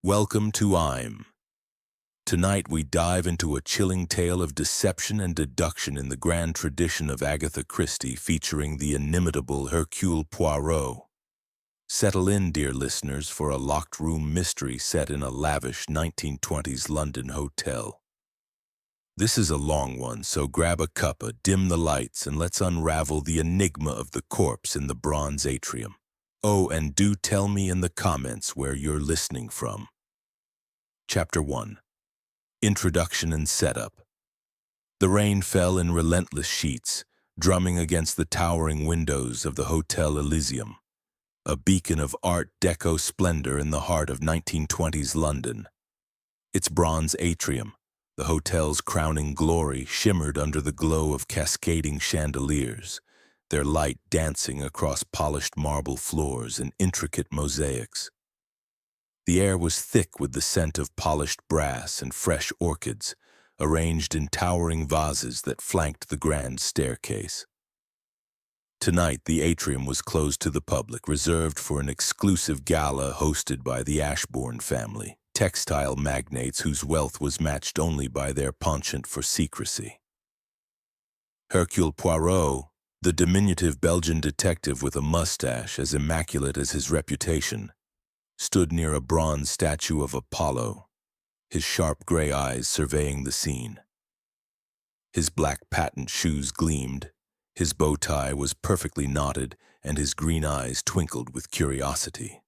Welcome to I'm. Tonight we dive into a chilling tale of deception and deduction in the grand tradition of Agatha Christie, featuring the inimitable Hercule Poirot. Settle in, dear listeners, for a locked-room mystery set in a lavish 1920s London hotel. This is a long one, so grab a cuppa, dim the lights, and let's unravel the enigma of the corpse in the Bronze Atrium. Oh, and do tell me in the comments where you're listening from. Chapter 1. Introduction and Setup. The rain fell in relentless sheets, drumming against the towering windows of the Hotel Elysium, a beacon of Art Deco splendor in the heart of 1920s London. Its bronze atrium, the hotel's crowning glory, shimmered under the glow of cascading chandeliers, their light dancing across polished marble floors and intricate mosaics. The air was thick with the scent of polished brass and fresh orchids, arranged in towering vases that flanked the grand staircase. Tonight, the atrium was closed to the public, reserved for an exclusive gala hosted by the Ashbourne family, textile magnates whose wealth was matched only by their penchant for secrecy. Hercule Poirot, the diminutive Belgian detective with a mustache as immaculate as his reputation, stood near a bronze statue of Apollo, his sharp gray eyes surveying the scene. His black patent shoes gleamed, his bow tie was perfectly knotted, and his green eyes twinkled with curiosity.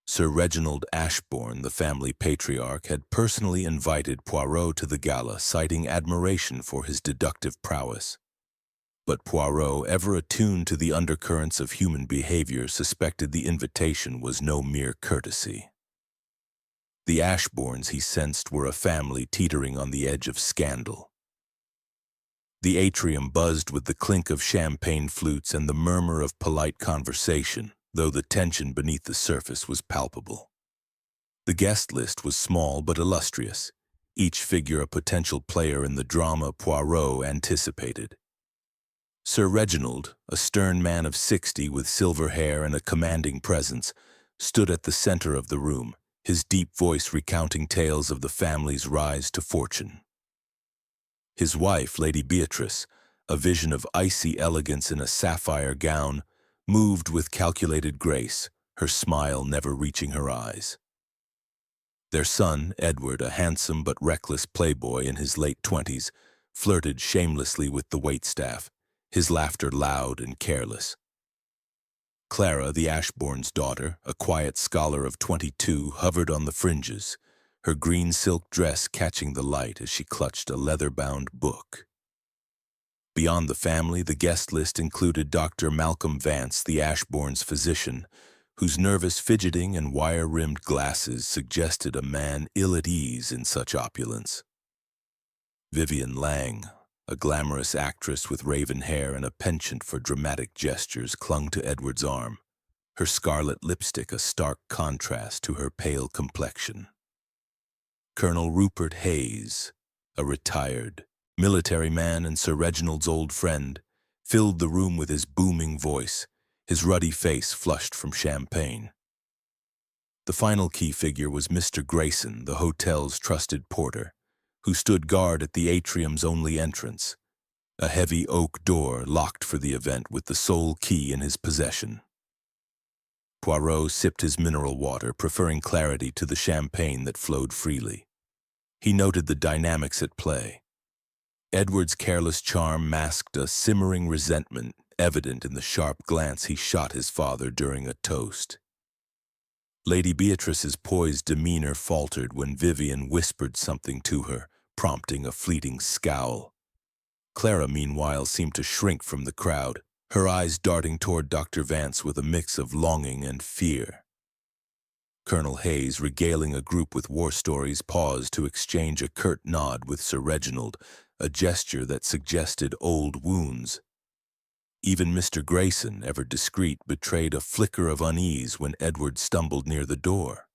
Sir Reginald Ashbourne, the family patriarch, had personally invited Poirot to the gala, citing admiration for his deductive prowess. But Poirot, ever attuned to the undercurrents of human behavior, suspected the invitation was no mere courtesy. The Ashbournes, he sensed, were a family teetering on the edge of scandal. The atrium buzzed with the clink of champagne flutes and the murmur of polite conversation, though the tension beneath the surface was palpable. The guest list was small but illustrious, each figure a potential player in the drama Poirot anticipated. Sir Reginald, a stern man of 60 with silver hair and a commanding presence, stood at the center of the room, his deep voice recounting tales of the family's rise to fortune. His wife, Lady Beatrice, a vision of icy elegance in a sapphire gown, moved with calculated grace, her smile never reaching her eyes. Their son, Edward, a handsome but reckless playboy in his late 20s, flirted shamelessly with the waitstaff, his laughter loud and careless. Clara, the Ashbourne's daughter, a quiet scholar of 22, hovered on the fringes, her green silk dress catching the light as she clutched a leather-bound book. Beyond the family, the guest list included Dr. Malcolm Vance, the Ashbourne's physician, whose nervous fidgeting and wire-rimmed glasses suggested a man ill at ease in such opulence. Vivian Lang, a glamorous actress with raven hair and a penchant for dramatic gestures, clung to Edward's arm, her scarlet lipstick a stark contrast to her pale complexion. Colonel Rupert Hayes, a retired military man and Sir Reginald's old friend, filled the room with his booming voice, his ruddy face flushed from champagne. The final key figure was Mr. Grayson, the hotel's trusted porter, who stood guard at the atrium's only entrance, a heavy oak door locked for the event with the sole key in his possession. Poirot sipped his mineral water, preferring clarity to the champagne that flowed freely. He noted the dynamics at play. Edward's careless charm masked a simmering resentment evident in the sharp glance he shot his father during a toast. Lady Beatrice's poised demeanor faltered when Vivian whispered something to her, prompting a fleeting scowl. Clara, meanwhile, seemed to shrink from the crowd, her eyes darting toward Dr. Vance with a mix of longing and fear. Colonel Hayes, regaling a group with war stories, paused to exchange a curt nod with Sir Reginald, a gesture that suggested old wounds. Even Mr. Grayson, ever discreet, betrayed a flicker of unease when Edward stumbled near the door.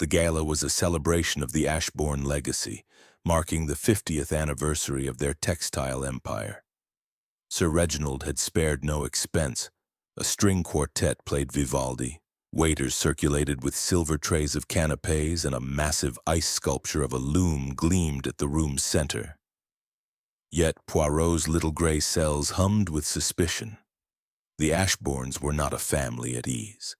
The gala was a celebration of the Ashbourne legacy, marking the 50th anniversary of their textile empire. Sir Reginald had spared no expense. A string quartet played Vivaldi, Waiters circulated with silver trays of canapés, and a massive ice sculpture of a loom gleamed at the room's center. Yet Poirot's little gray cells hummed with suspicion. The Ashbournes were not a family at ease.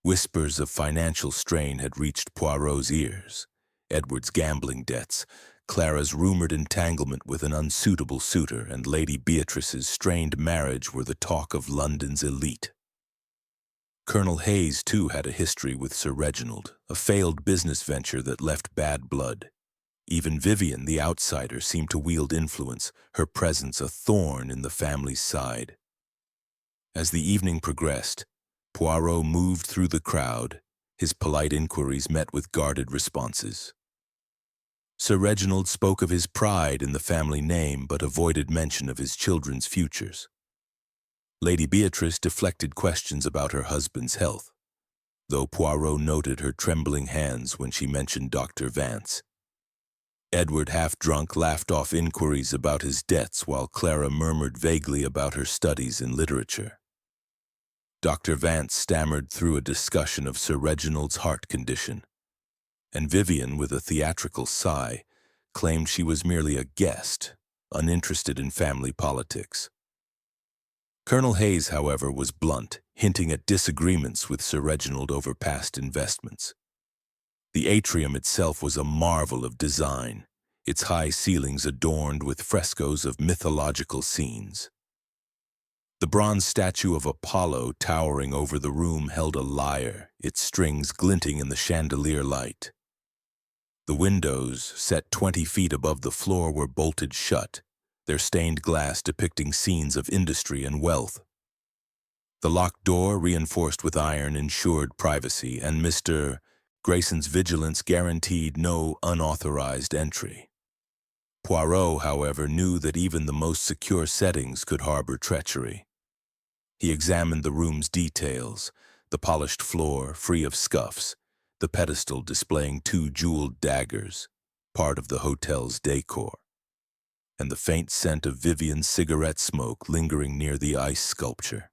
Whispers of financial strain had reached Poirot's ears. Edward's gambling debts, Clara's rumored entanglement with an unsuitable suitor, and Lady Beatrice's strained marriage were the talk of London's elite. Colonel Hayes, too, had a history with Sir Reginald, a failed business venture that left bad blood. Even Vivian, the outsider, seemed to wield influence, her presence a thorn in the family's side. As the evening progressed, Poirot moved through the crowd. His polite inquiries met with guarded responses. Sir Reginald spoke of his pride in the family name, but avoided mention of his children's futures. Lady Beatrice deflected questions about her husband's health, though Poirot noted her trembling hands when she mentioned Dr. Vance. Edward, half-drunk, laughed off inquiries about his debts, while Clara murmured vaguely about her studies in literature. Dr. Vance stammered through a discussion of Sir Reginald's heart condition, and Vivian, with a theatrical sigh, claimed she was merely a guest, uninterested in family politics. Colonel Hayes, however, was blunt, hinting at disagreements with Sir Reginald over past investments. The atrium itself was a marvel of design, its high ceilings adorned with frescoes of mythological scenes. The bronze statue of Apollo towering over the room held a lyre, its strings glinting in the chandelier light. The windows, set 20 feet above the floor, were bolted shut, their stained glass depicting scenes of industry and wealth. The locked door, reinforced with iron, ensured privacy, and Mr. Grayson's vigilance guaranteed no unauthorized entry. Poirot, however, knew that even the most secure settings could harbor treachery. He examined the room's details, the polished floor free of scuffs, the pedestal displaying 2 jeweled daggers, part of the hotel's decor, and the faint scent of Vivian's cigarette smoke lingering near the ice sculpture.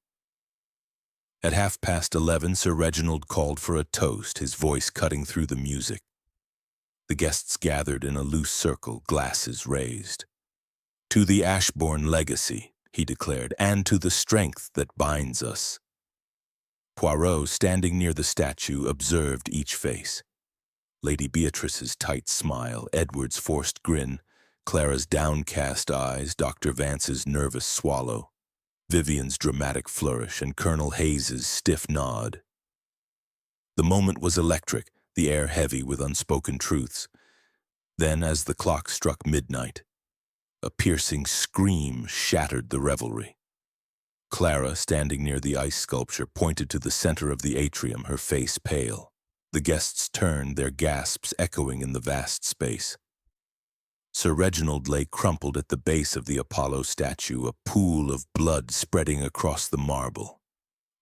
At 11:30, Sir Reginald called for a toast, his voice cutting through the music. The guests gathered in a loose circle, glasses raised. "To the Ashbourne legacy," he declared, "and to the strength that binds us." Poirot, standing near the statue, observed each face. Lady Beatrice's tight smile, Edward's forced grin, Clara's downcast eyes, Dr. Vance's nervous swallow, Vivian's dramatic flourish, and Colonel Hayes's stiff nod. The moment was electric, the air heavy with unspoken truths. Then, as the clock struck midnight, a piercing scream shattered the revelry. Clara, standing near the ice sculpture, pointed to the center of the atrium, her face pale. The guests turned, their gasps echoing in the vast space. Sir Reginald lay crumpled at the base of the Apollo statue, a pool of blood spreading across the marble.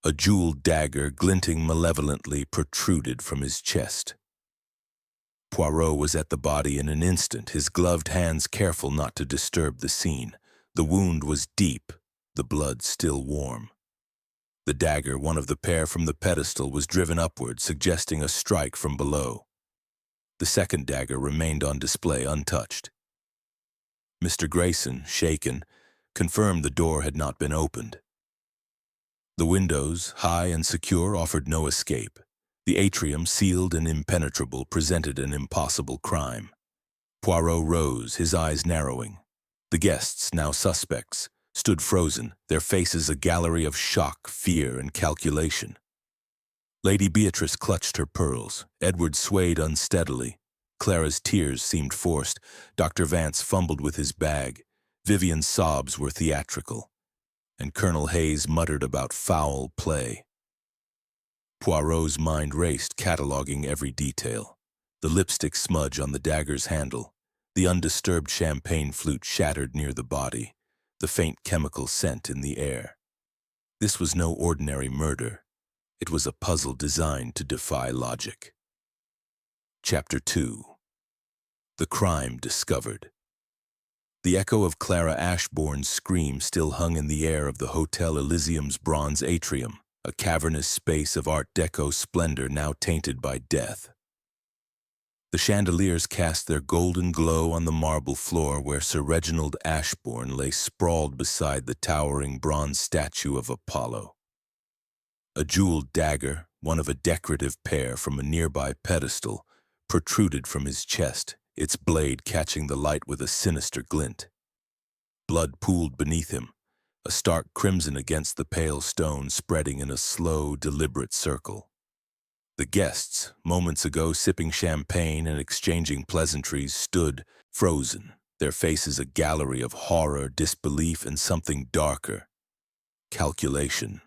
A jeweled dagger, glinting malevolently, protruded from his chest. Poirot was at the body in an instant, his gloved hands careful not to disturb the scene. The wound was deep, the blood still warm. The dagger, one of the pair from the pedestal, was driven upward, suggesting a strike from below. The second dagger remained on display untouched. Mr. Grayson, shaken, confirmed the door had not been opened. The windows, high and secure, offered no escape. The atrium, sealed and impenetrable, presented an impossible crime. Poirot rose, his eyes narrowing. The guests, now suspects, stood frozen, their faces a gallery of shock, fear, and calculation. Lady Beatrice clutched her pearls. Edward swayed unsteadily. Clara's tears seemed forced. Dr. Vance fumbled with his bag. Vivian's sobs were theatrical, and Colonel Hayes muttered about foul play. Poirot's mind raced, cataloging every detail. The lipstick smudge on the dagger's handle, the undisturbed champagne flute shattered near the body, the faint chemical scent in the air. This was no ordinary murder. It was a puzzle designed to defy logic. Chapter 2. The Crime Discovered. The echo of Clara Ashbourne's scream still hung in the air of the Hotel Elysium's bronze atrium. a cavernous space of Art Deco splendor now tainted by death. The chandeliers cast their golden glow on the marble floor where Sir Reginald Ashbourne lay sprawled beside the towering bronze statue of Apollo. A jeweled dagger, one of a decorative pair from a nearby pedestal, protruded from his chest, its blade catching the light with a sinister glint. Blood pooled beneath him, a stark crimson against the pale stone spreading in a slow, deliberate circle. The guests, moments ago sipping champagne and exchanging pleasantries, stood frozen, their faces a gallery of horror, disbelief, and something darker: calculation.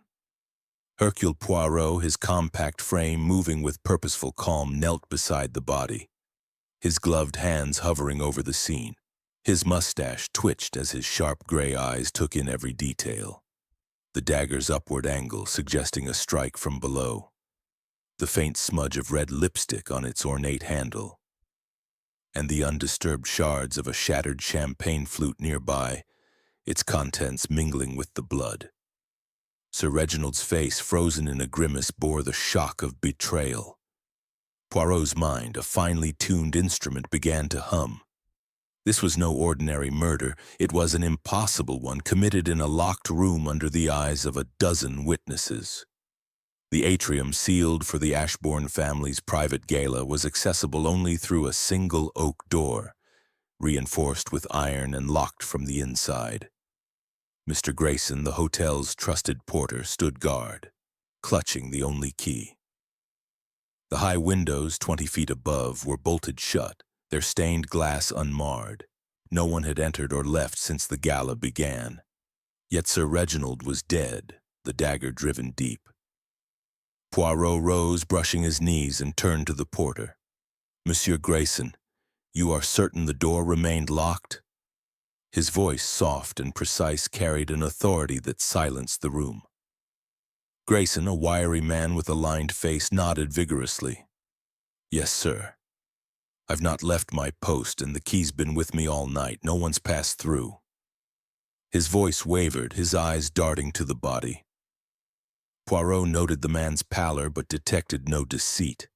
Hercule Poirot, his compact frame moving with purposeful calm, knelt beside the body, his gloved hands hovering over the scene. His mustache twitched as his sharp gray eyes took in every detail. The dagger's upward angle suggesting a strike from below, the faint smudge of red lipstick on its ornate handle, and the undisturbed shards of a shattered champagne flute nearby, its contents mingling with the blood. Sir Reginald's face, frozen in a grimace, bore the shock of betrayal. Poirot's mind, a finely tuned instrument, began to hum. This was no ordinary murder. It was an impossible one, committed in a locked room under the eyes of a dozen witnesses. The atrium, sealed for the Ashbourne family's private gala, was accessible only through a single oak door, reinforced with iron and locked from the inside. Mr. Grayson, the hotel's trusted porter, stood guard, clutching the only key. The high windows 20 feet above were bolted shut, their stained glass unmarred. No one had entered or left since the gala began. Yet Sir Reginald was dead, the dagger driven deep. Poirot rose, brushing his knees, and turned to the porter. "Monsieur Grayson, you are certain the door remained locked?" His voice, soft and precise, carried an authority that silenced the room. Grayson, a wiry man with a lined face, nodded vigorously. "Yes, sir. I've not left my post, and the key's been with me all night. No one's passed through." His voice wavered, his eyes darting to the body. Poirot noted the man's pallor but detected no deceit.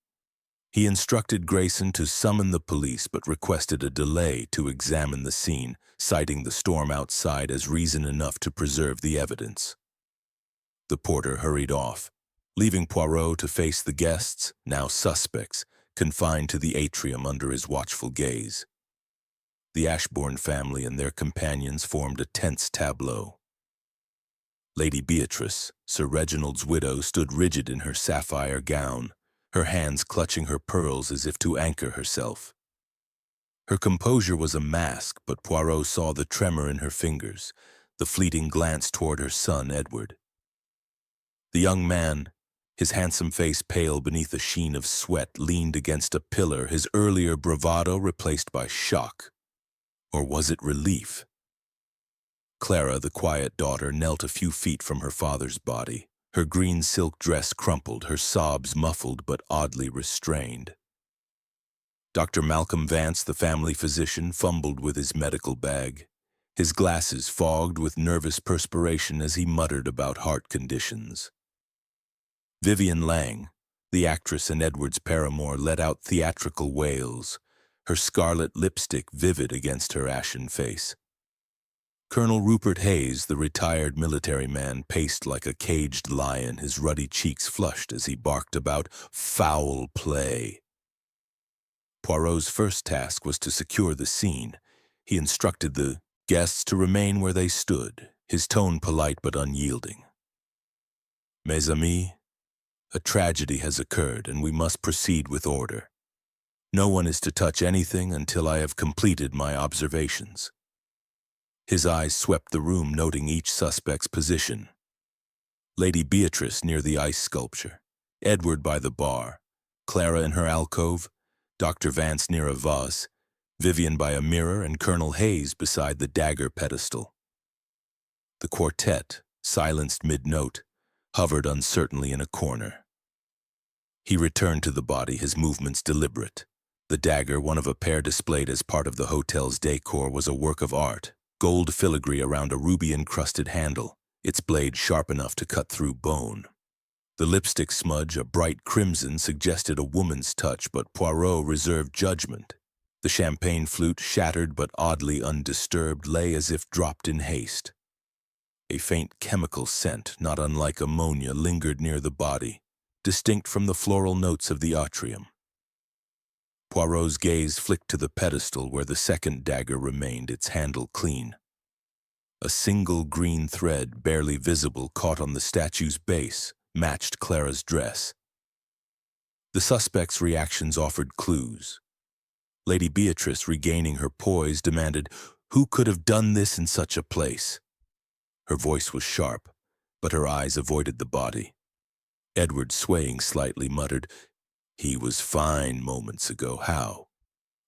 He instructed Grayson to summon the police but requested a delay to examine the scene, citing the storm outside as reason enough to preserve the evidence. The porter hurried off, leaving Poirot to face the guests, now suspects, confined to the atrium under his watchful gaze. The Ashbourne family and their companions formed a tense tableau. Lady Beatrice, Sir Reginald's widow, stood rigid in her sapphire gown, her hands clutching her pearls as if to anchor herself. Her composure was a mask, but Poirot saw the tremor in her fingers, the fleeting glance toward her son, Edward. The young man, his handsome face pale beneath a sheen of sweat, leaned against a pillar, his earlier bravado replaced by shock. Or was it relief? Clara, the quiet daughter, knelt a few feet from her father's body, her green silk dress crumpled, her sobs muffled but oddly restrained. Dr. Malcolm Vance, the family physician, fumbled with his medical bag, his glasses fogged with nervous perspiration as he muttered about heart conditions. Vivian Lang, the actress and Edward's paramour, let out theatrical wails, her scarlet lipstick vivid against her ashen face. Colonel Rupert Hayes, the retired military man, paced like a caged lion, his ruddy cheeks flushed as he barked about foul play. Poirot's first task was to secure the scene. He instructed the guests to remain where they stood, his tone polite but unyielding. "Mes amis, a tragedy has occurred, and we must proceed with order. No one is to touch anything until I have completed my observations." His eyes swept the room, noting each suspect's position. Lady Beatrice near the ice sculpture, Edward by the bar, Clara in her alcove, Dr. Vance near a vase, Vivian by a mirror, and Colonel Hayes beside the dagger pedestal. The quartet, silenced mid-note, hovered uncertainly in a corner. He returned to the body, his movements deliberate. The dagger, one of a pair displayed as part of the hotel's decor, was a work of art. Gold filigree around a ruby-encrusted handle, its blade sharp enough to cut through bone. The lipstick smudge, a bright crimson, suggested a woman's touch, but Poirot reserved judgment. The champagne flute, shattered but oddly undisturbed, lay as if dropped in haste. A faint chemical scent, not unlike ammonia, lingered near the body, distinct from the floral notes of the atrium. Poirot's gaze flicked to the pedestal where the second dagger remained, its handle clean. A single green thread, barely visible, caught on the statue's base, matched Clara's dress. The suspect's reactions offered clues. Lady Beatrice, regaining her poise, demanded, "Who could have done this in such a place?" Her voice was sharp, but her eyes avoided the body. Edward, swaying slightly, muttered, "He was fine moments ago. How?"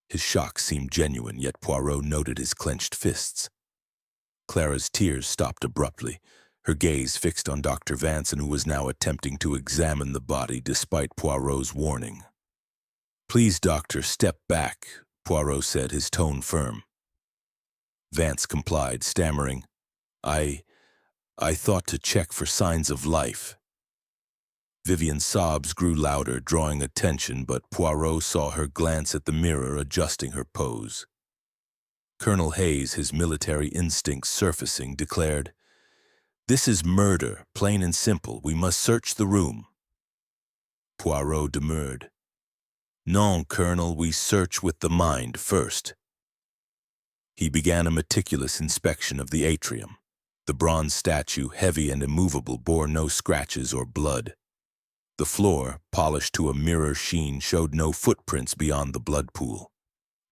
His shock seemed genuine, yet Poirot noted his clenched fists. Clara's tears stopped abruptly, her gaze fixed on Dr. Vance, who was now attempting to examine the body despite Poirot's warning. "Please, doctor, step back," Poirot said, his tone firm. Vance complied, stammering, I thought to check for signs of life." Vivian's sobs grew louder, drawing attention, but Poirot saw her glance at the mirror, adjusting her pose. Colonel Hayes, his military instincts surfacing, declared, "This is murder, plain and simple. We must search the room." Poirot demurred. "Non, Colonel, we search with the mind first." He began a meticulous inspection of the atrium. The bronze statue, heavy and immovable, bore no scratches or blood. The floor, polished to a mirror sheen, showed no footprints beyond the blood pool.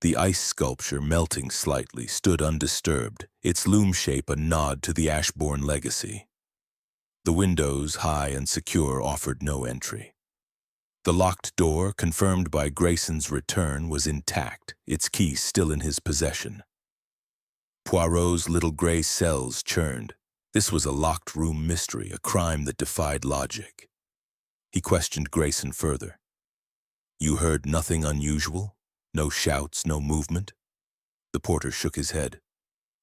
The ice sculpture, melting slightly, stood undisturbed, its loom shape a nod to the Ashbourne legacy. The windows, high and secure, offered no entry. The locked door, confirmed by Grayson's return, was intact, its key still in his possession. Poirot's little gray cells churned. This was a locked room mystery, a crime that defied logic. He questioned Grayson further. "You heard nothing unusual? No shouts, no movement?" The porter shook his head.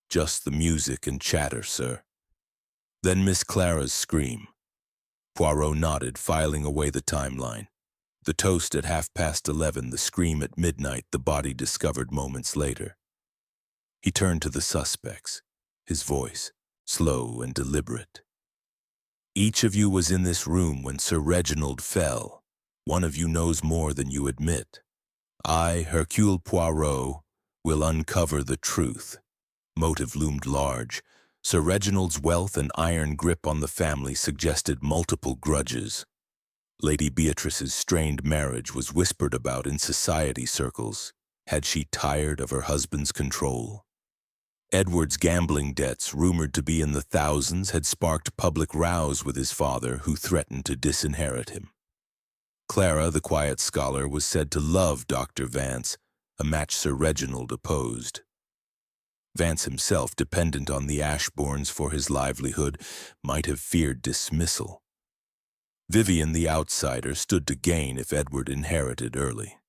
"Just the music and chatter, sir." "Then Miss Clara's scream?" Poirot nodded, filing away the timeline. The toast at 11:30, the scream at midnight, the body discovered moments later. He turned to the suspects, his voice slow and deliberate. "Each of you was in this room when Sir Reginald fell. One of you knows more than you admit. I, Hercule Poirot, will uncover the truth." Motive loomed large. Sir Reginald's wealth and iron grip on the family suggested multiple grudges. Lady Beatrice's strained marriage was whispered about in society circles. Had she tired of her husband's control? Edward's gambling debts, rumored to be in the thousands, had sparked public rows with his father, who threatened to disinherit him. Clara, the quiet scholar, was said to love Dr. Vance, a match Sir Reginald opposed. Vance himself, dependent on the Ashbournes for his livelihood, might have feared dismissal. Vivian, the outsider, stood to gain if Edward inherited early.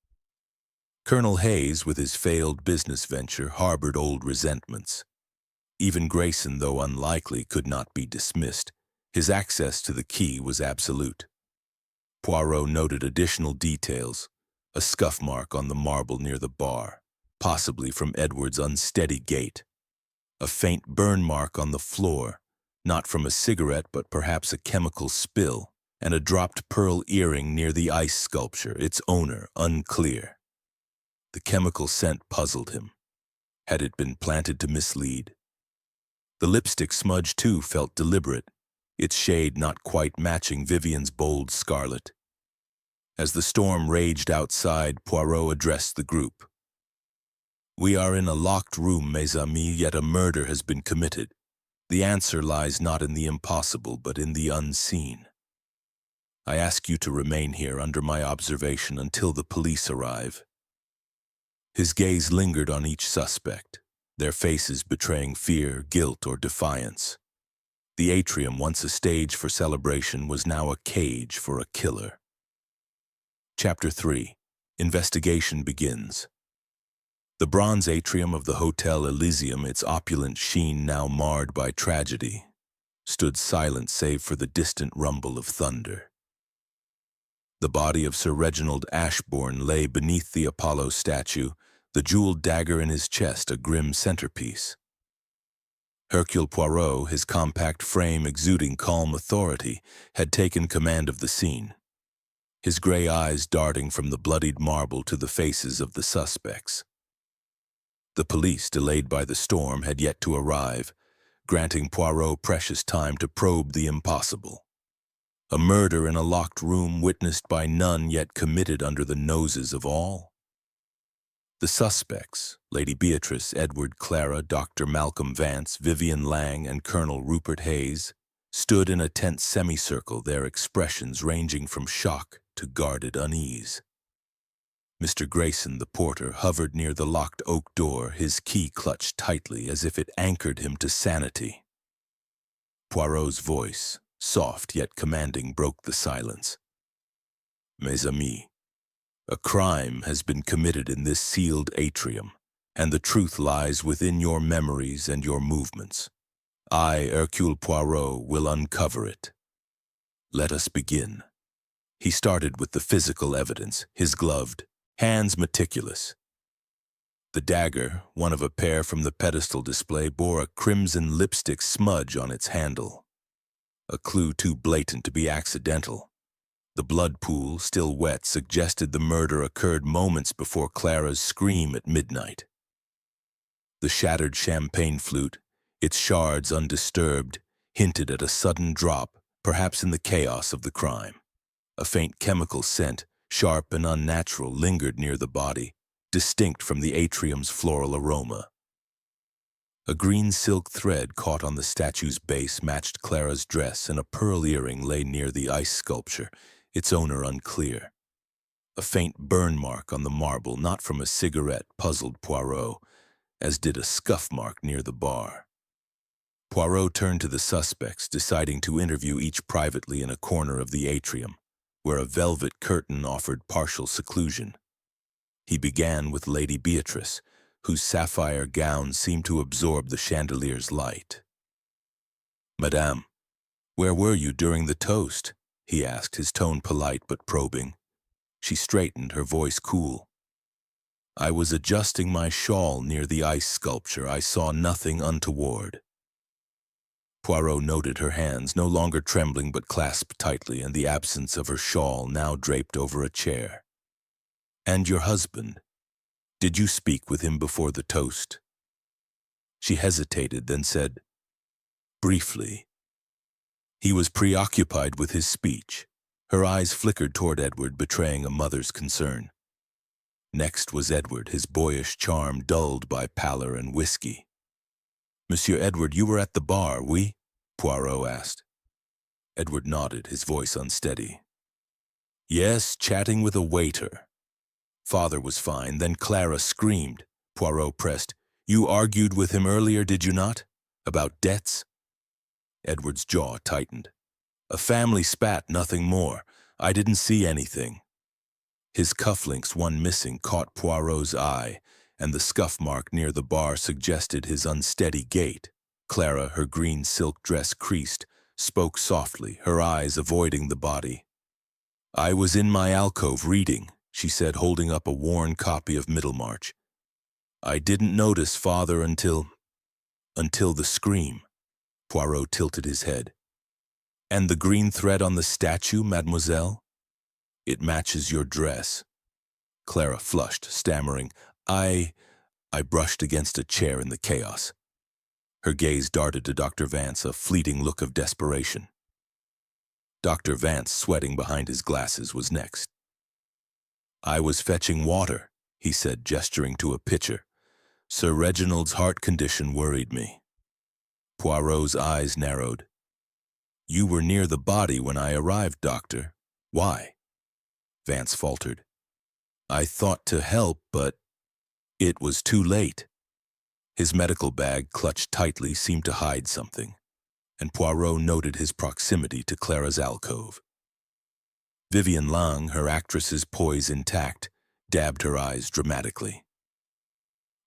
Colonel Hayes, with his failed business venture, harbored old resentments. Even Grayson, though unlikely, could not be dismissed. His access to the key was absolute. Poirot noted additional details: a scuff mark on the marble near the bar, possibly from Edward's unsteady gait; a faint burn mark on the floor, not from a cigarette but perhaps a chemical spill; and a dropped pearl earring near the ice sculpture, its owner unclear. The chemical scent puzzled him. Had it been planted to mislead? The lipstick smudge, too, felt deliberate, its shade not quite matching Vivian's bold scarlet. As the storm raged outside, Poirot addressed the group. "We are in a locked room, mes amis, yet a murder has been committed. The answer lies not in the impossible, but in the unseen. I ask you to remain here under my observation until the police arrive." His gaze lingered on each suspect, their faces betraying fear, guilt, or defiance. The atrium, once a stage for celebration, was now a cage for a killer. Chapter 3. Investigation begins. The bronze atrium of the Hotel Elysium, its opulent sheen now marred by tragedy, stood silent save for the distant rumble of thunder. The body of Sir Reginald Ashbourne lay beneath the Apollo statue, the jeweled dagger in his chest a grim centerpiece. Hercule Poirot, his compact frame exuding calm authority, had taken command of the scene, his gray eyes darting from the bloodied marble to the faces of the suspects. The police, delayed by the storm, had yet to arrive, granting Poirot precious time to probe the impossible. A murder in a locked room witnessed by none yet committed under the noses of all. The suspects, Lady Beatrice, Edward, Clara, Dr. Malcolm Vance, Vivian Lang, and Colonel Rupert Hayes, stood in a tense semicircle, their expressions ranging from shock to guarded unease. Mr. Grayson, the porter, hovered near the locked oak door, his key clutched tightly as if it anchored him to sanity. Poirot's voice, soft yet commanding, broke the silence. "Mes amis, a crime has been committed in this sealed atrium, and the truth lies within your memories and your movements. I, Hercule Poirot, will uncover it. Let us begin." He started with the physical evidence, his gloved, hands meticulous. The dagger, one of a pair from the pedestal display, bore a crimson lipstick smudge on its handle, a clue too blatant to be accidental. The blood pool, still wet, suggested the murder occurred moments before Clara's scream at midnight. The shattered champagne flute, its shards undisturbed, hinted at a sudden drop, perhaps in the chaos of the crime. A faint chemical scent, sharp and unnatural, lingered near the body, distinct from the atrium's floral aroma. A green silk thread caught on the statue's base matched Clara's dress, and a pearl earring lay near the ice sculpture, its owner unclear. A faint burn mark on the marble, not from a cigarette, puzzled Poirot, as did a scuff mark near the bar. Poirot turned to the suspects, deciding to interview each privately in a corner of the atrium, where a velvet curtain offered partial seclusion. He began with Lady Beatrice, whose sapphire gown seemed to absorb the chandelier's light. "Madame, where were you during the toast?" he asked, his tone polite but probing. She straightened, her voice cool. "I was adjusting my shawl near the ice sculpture. I saw nothing untoward." Poirot noted her hands, no longer trembling but clasped tightly, and the absence of her shawl now draped over a chair. "And your husband? Did you speak with him before the toast?" She hesitated, then said, "Briefly." He was preoccupied with his speech. Her eyes flickered toward Edward, betraying a mother's concern. Next was Edward, his boyish charm dulled by pallor and whiskey. "Monsieur Edward, you were at the bar, oui?" Poirot asked. Edward nodded, his voice unsteady. "Yes, chatting with a waiter." Father was fine, then Clara screamed. Poirot pressed, "You argued with him earlier, did you not? About debts?" Edward's jaw tightened. "A family spat, nothing more. I didn't see anything." His cufflinks, one missing, caught Poirot's eye, and the scuff mark near the bar suggested his unsteady gait. Clara, her green silk dress creased, spoke softly, her eyes avoiding the body. "I was in my alcove reading," she said, holding up a worn copy of Middlemarch. "I didn't notice Father until the scream." Poirot tilted his head. "And the green thread on the statue, mademoiselle?" "It matches your dress." Clara flushed, stammering, I brushed against a chair in the chaos. Her gaze darted to Dr. Vance, a fleeting look of desperation. Dr. Vance, sweating behind his glasses, was next. "I was fetching water," he said, gesturing to a pitcher. "Sir Reginald's heart condition worried me." Poirot's eyes narrowed. "You were near the body when I arrived, Doctor. Why?" Vance faltered. "I thought to help, but it was too late." His medical bag, clutched tightly, seemed to hide something, and Poirot noted his proximity to Clara's alcove. Vivian Lang, her actress's poise intact, dabbed her eyes dramatically.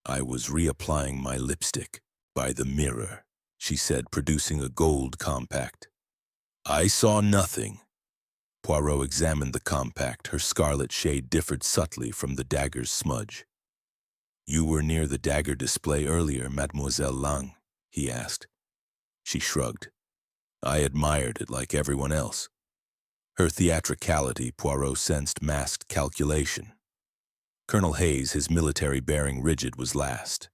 "I was reapplying my lipstick by the mirror," she said, producing a gold compact. "I saw nothing." Poirot examined the compact. Her scarlet shade differed subtly from the dagger's smudge. "You were near the dagger display earlier, Mademoiselle Lang?" he asked. She shrugged. "I admired it like everyone else." Her theatricality, Poirot sensed, masked calculation. Colonel Hayes, his military bearing rigid, was last.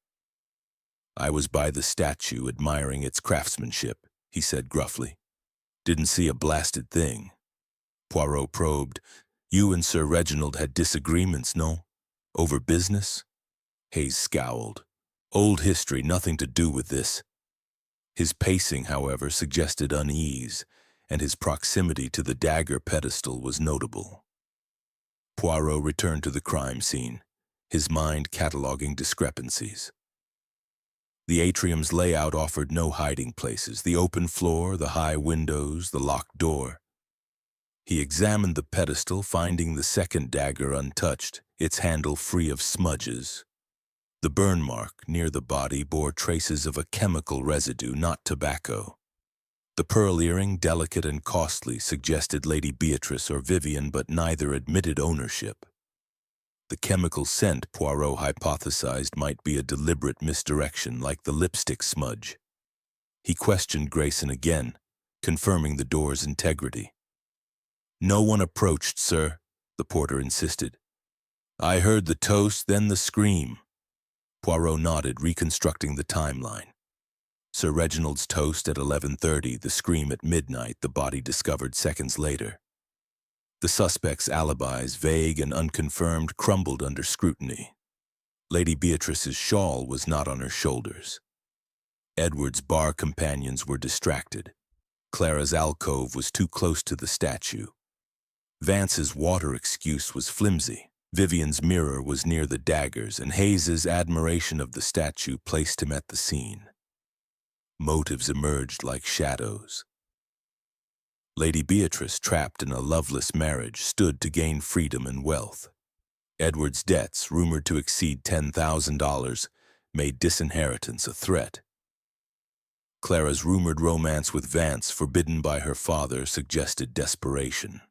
"I was by the statue admiring its craftsmanship," he said gruffly. "Didn't see a blasted thing." Poirot probed. "You and Sir Reginald had disagreements, no? Over business?" Hayes scowled. "Old history, nothing to do with this." His pacing, however, suggested unease, and his proximity to the dagger pedestal was notable. Poirot returned to the crime scene, his mind cataloging discrepancies. The atrium's layout offered no hiding places: the open floor, the high windows, the locked door. He examined the pedestal, finding the second dagger untouched, its handle free of smudges. The burn mark near the body bore traces of a chemical residue, not tobacco. The pearl earring, delicate and costly, suggested Lady Beatrice or Vivian, but neither admitted ownership. The chemical scent, Poirot hypothesized, might be a deliberate misdirection, like the lipstick smudge. He questioned Grayson again, confirming the door's integrity. "No one approached, sir," the porter insisted. "I heard the toast, then the scream." Poirot nodded, reconstructing the timeline. Sir Reginald's toast at 11:30, the scream at midnight, the body discovered seconds later. The suspect's alibis, vague and unconfirmed, crumbled under scrutiny. Lady Beatrice's shawl was not on her shoulders. Edward's bar companions were distracted. Clara's alcove was too close to the statue. Vance's water excuse was flimsy. Vivian's mirror was near the daggers, and Hayes's admiration of the statue placed him at the scene. Motives emerged like shadows. Lady Beatrice, trapped in a loveless marriage, stood to gain freedom and wealth. Edward's debts, rumored to exceed $10,000, made disinheritance a threat. Clara's rumored romance with Vance, forbidden by her father, suggested desperation.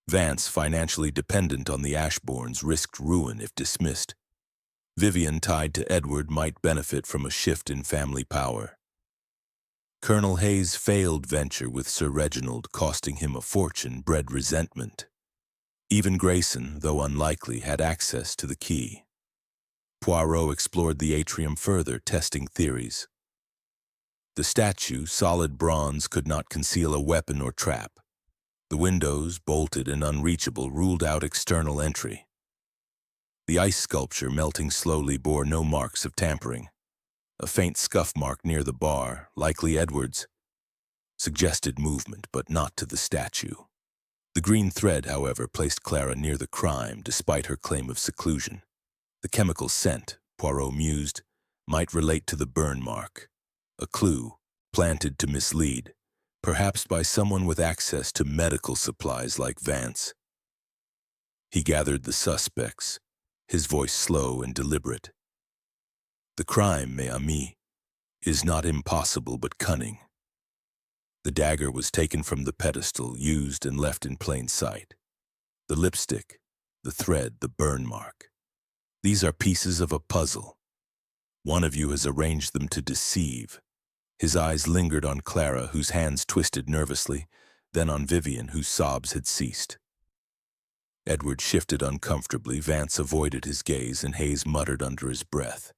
Vance, financially dependent on the Ashbournes, risked ruin if dismissed. Vivian, tied to Edward, might benefit from a shift in family power. Colonel Hayes' failed venture with Sir Reginald, costing him a fortune, bred resentment. Even Grayson, though unlikely, had access to the key. Poirot explored the atrium further, testing theories. The statue, solid bronze, could not conceal a weapon or trap. The windows, bolted and unreachable, ruled out external entry. The ice sculpture, melting slowly, bore no marks of tampering. A faint scuff mark near the bar, likely Edward's, suggested movement, but not to the statue. The green thread, however, placed Clara near the crime, despite her claim of seclusion. The chemical scent, Poirot mused, might relate to the burn mark. A clue, planted to mislead, perhaps by someone with access to medical supplies like Vance. He gathered the suspects, his voice slow and deliberate. "The crime, mes amis, is not impossible but cunning." The dagger was taken from the pedestal, used and left in plain sight. The lipstick, the thread, the burn mark. These are pieces of a puzzle. One of you has arranged them to deceive. His eyes lingered on Clara, whose hands twisted nervously, then on Vivian, whose sobs had ceased. Edward shifted uncomfortably. Vance avoided his gaze, and Hayes muttered under his breath.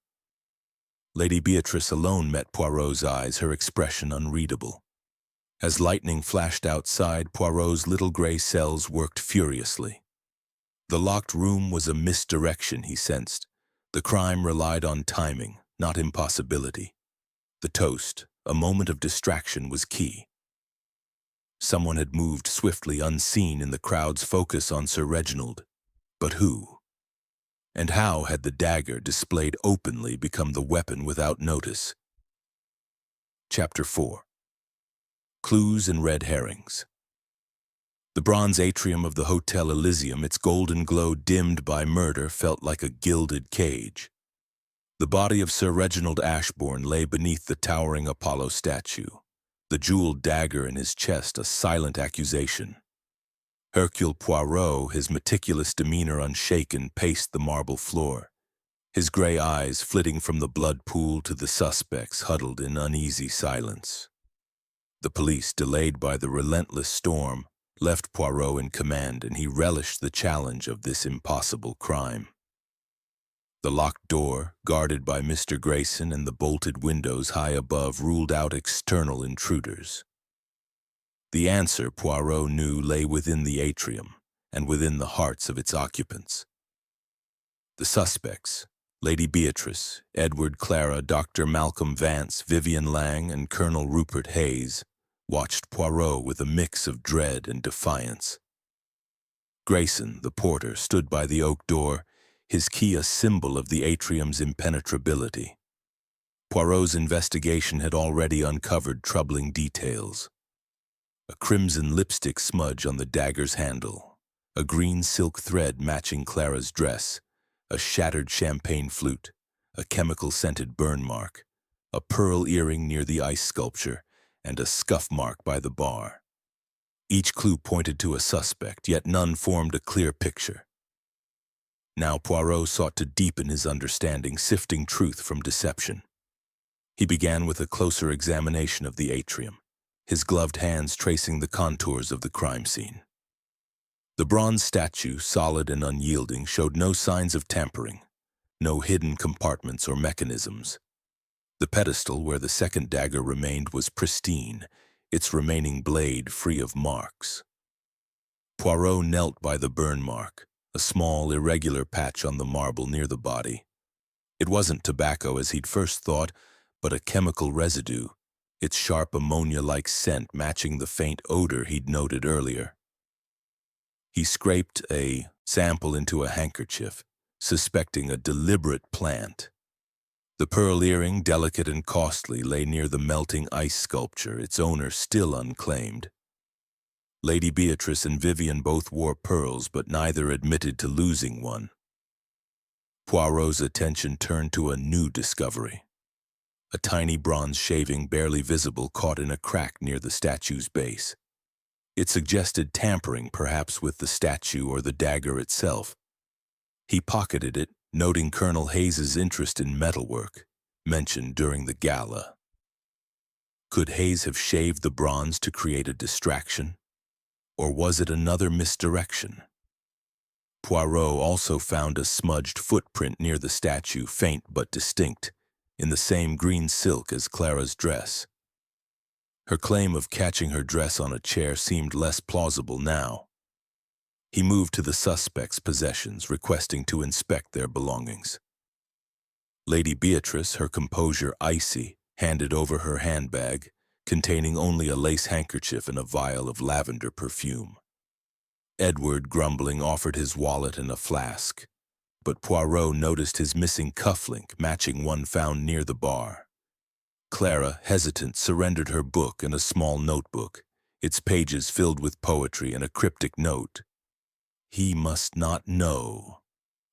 Lady Beatrice alone met Poirot's eyes, her expression unreadable. As lightning flashed outside, Poirot's little gray cells worked furiously. The locked room was a misdirection, he sensed. The crime relied on timing, not impossibility. The toast, a moment of distraction, was key. Someone had moved swiftly, unseen, in the crowd's focus on Sir Reginald. But who? And how had the dagger, displayed openly, become the weapon without notice? Chapter 4. Clues and Red Herrings. The bronze atrium of the Hotel Elysium, its golden glow dimmed by murder, felt like a gilded cage. The body of Sir Reginald Ashbourne lay beneath the towering Apollo statue, the jeweled dagger in his chest a silent accusation. Hercule Poirot, his meticulous demeanor unshaken, paced the marble floor, his gray eyes flitting from the blood pool to the suspects huddled in uneasy silence. The police, delayed by the relentless storm, left Poirot in command, and he relished the challenge of this impossible crime. The locked door, guarded by Mr. Grayson, and the bolted windows high above ruled out external intruders. The answer, Poirot knew, lay within the atrium and within the hearts of its occupants. The suspects, Lady Beatrice, Edward Clara, Dr. Malcolm Vance, Vivian Lang, and Colonel Rupert Hayes, watched Poirot with a mix of dread and defiance. Grayson, the porter, stood by the oak door, his key a symbol of the atrium's impenetrability. Poirot's investigation had already uncovered troubling details. A crimson lipstick smudge on the dagger's handle, a green silk thread matching Clara's dress, a shattered champagne flute, a chemical-scented burn mark, a pearl earring near the ice sculpture, and a scuff mark by the bar. Each clue pointed to a suspect, yet none formed a clear picture. Now Poirot sought to deepen his understanding, sifting truth from deception. He began with a closer examination of the atrium, his gloved hands tracing the contours of the crime scene. The bronze statue, solid and unyielding, showed no signs of tampering, no hidden compartments or mechanisms. The pedestal where the second dagger remained was pristine, its remaining blade free of marks. Poirot knelt by the burn mark, a small, irregular patch on the marble near the body. It wasn't tobacco as he'd first thought, but a chemical residue, its sharp ammonia-like scent matching the faint odor he'd noted earlier. He scraped a sample into a handkerchief, suspecting a deliberate plant. The pearl earring, delicate and costly, lay near the melting ice sculpture, its owner still unclaimed. Lady Beatrice and Vivian both wore pearls, but neither admitted to losing one. Poirot's attention turned to a new discovery. A tiny bronze shaving, barely visible, caught in a crack near the statue's base. It suggested tampering, perhaps with the statue or the dagger itself. He pocketed it, noting Colonel Hayes's interest in metalwork, mentioned during the gala. Could Hayes have shaved the bronze to create a distraction? Or was it another misdirection? Poirot also found a smudged footprint near the statue, faint but distinct, in the same green silk as Clara's dress. Her claim of catching her dress on a chair seemed less plausible now. He moved to the suspect's possessions, requesting to inspect their belongings. Lady Beatrice, her composure icy, handed over her handbag, containing only a lace handkerchief and a vial of lavender perfume. Edward, grumbling, offered his wallet and a flask, but Poirot noticed his missing cufflink, matching one found near the bar. Clara, hesitant, surrendered her book and a small notebook, its pages filled with poetry and a cryptic note. He must not know.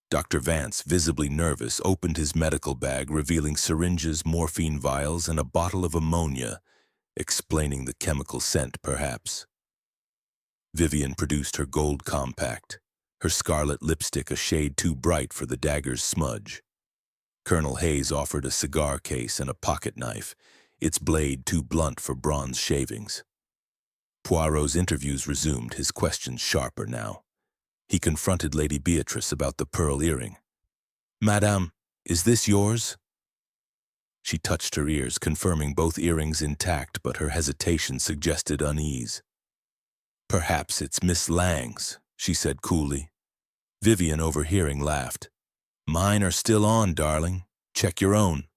Dr. Vance, visibly nervous, opened his medical bag, revealing syringes, morphine vials, and a bottle of ammonia, explaining the chemical scent, perhaps. Vivian produced her gold compact, her scarlet lipstick a shade too bright for the dagger's smudge. Colonel Hayes offered a cigar case and a pocket knife, its blade too blunt for bronze shavings. Poirot's interviews resumed, his questions sharper now. He confronted Lady Beatrice about the pearl earring. "Madame, is this yours?" She touched her ears, confirming both earrings intact, but her hesitation suggested unease. "Perhaps it's Miss Lang's," she said coolly. Vivian, overhearing, laughed. "Mine are still on, darling. Check your own."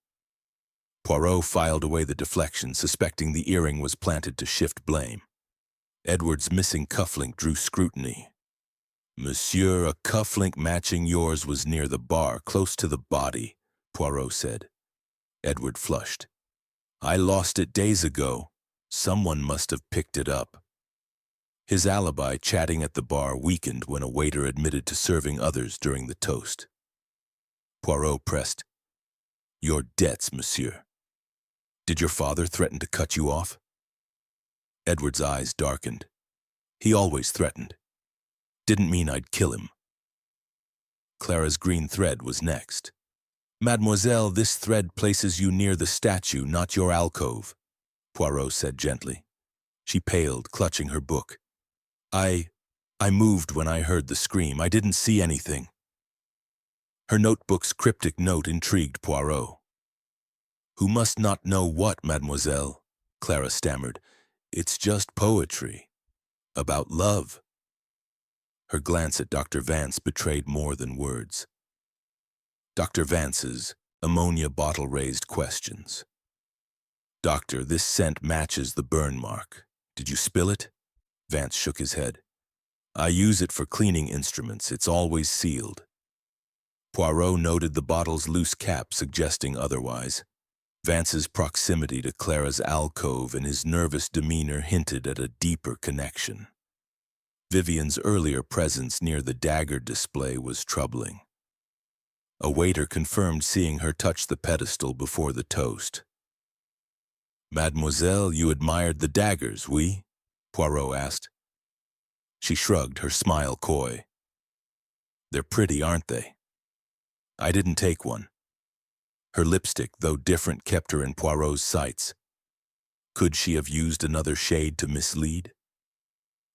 Poirot filed away the deflection, suspecting the earring was planted to shift blame. Edward's missing cufflink drew scrutiny. "Monsieur, a cufflink matching yours was near the bar, close to the body," Poirot said. Edward flushed. "I lost it days ago. Someone must have picked it up." His alibi, chatting at the bar, weakened when a waiter admitted to serving others during the toast. Poirot pressed, "Your debts, monsieur. Did your father threaten to cut you off?" Edward's eyes darkened. "He always threatened. Didn't mean I'd kill him. Clara's green thread was next. Mademoiselle, this thread places you near the statue, not your alcove, Poirot said gently. She paled, clutching her book. I moved when I heard the scream. I didn't see anything. Her notebook's cryptic note intrigued Poirot. Who must not know what, mademoiselle? Clara stammered. It's just poetry. About love. Her glance at Dr. Vance betrayed more than words. Dr. Vance's ammonia bottle raised questions. Doctor, this scent matches the burn mark. Did you spill it? Vance shook his head. I use it for cleaning instruments. It's always sealed. Poirot noted the bottle's loose cap, suggesting otherwise. Vance's proximity to Clara's alcove and his nervous demeanor hinted at a deeper connection. Vivian's earlier presence near the dagger display was troubling. A waiter confirmed seeing her touch the pedestal before the toast. Mademoiselle, you admired the daggers, oui? Poirot asked. She shrugged, her smile coy. They're pretty, aren't they? I didn't take one. Her lipstick, though different, kept her in Poirot's sights. Could she have used another shade to mislead?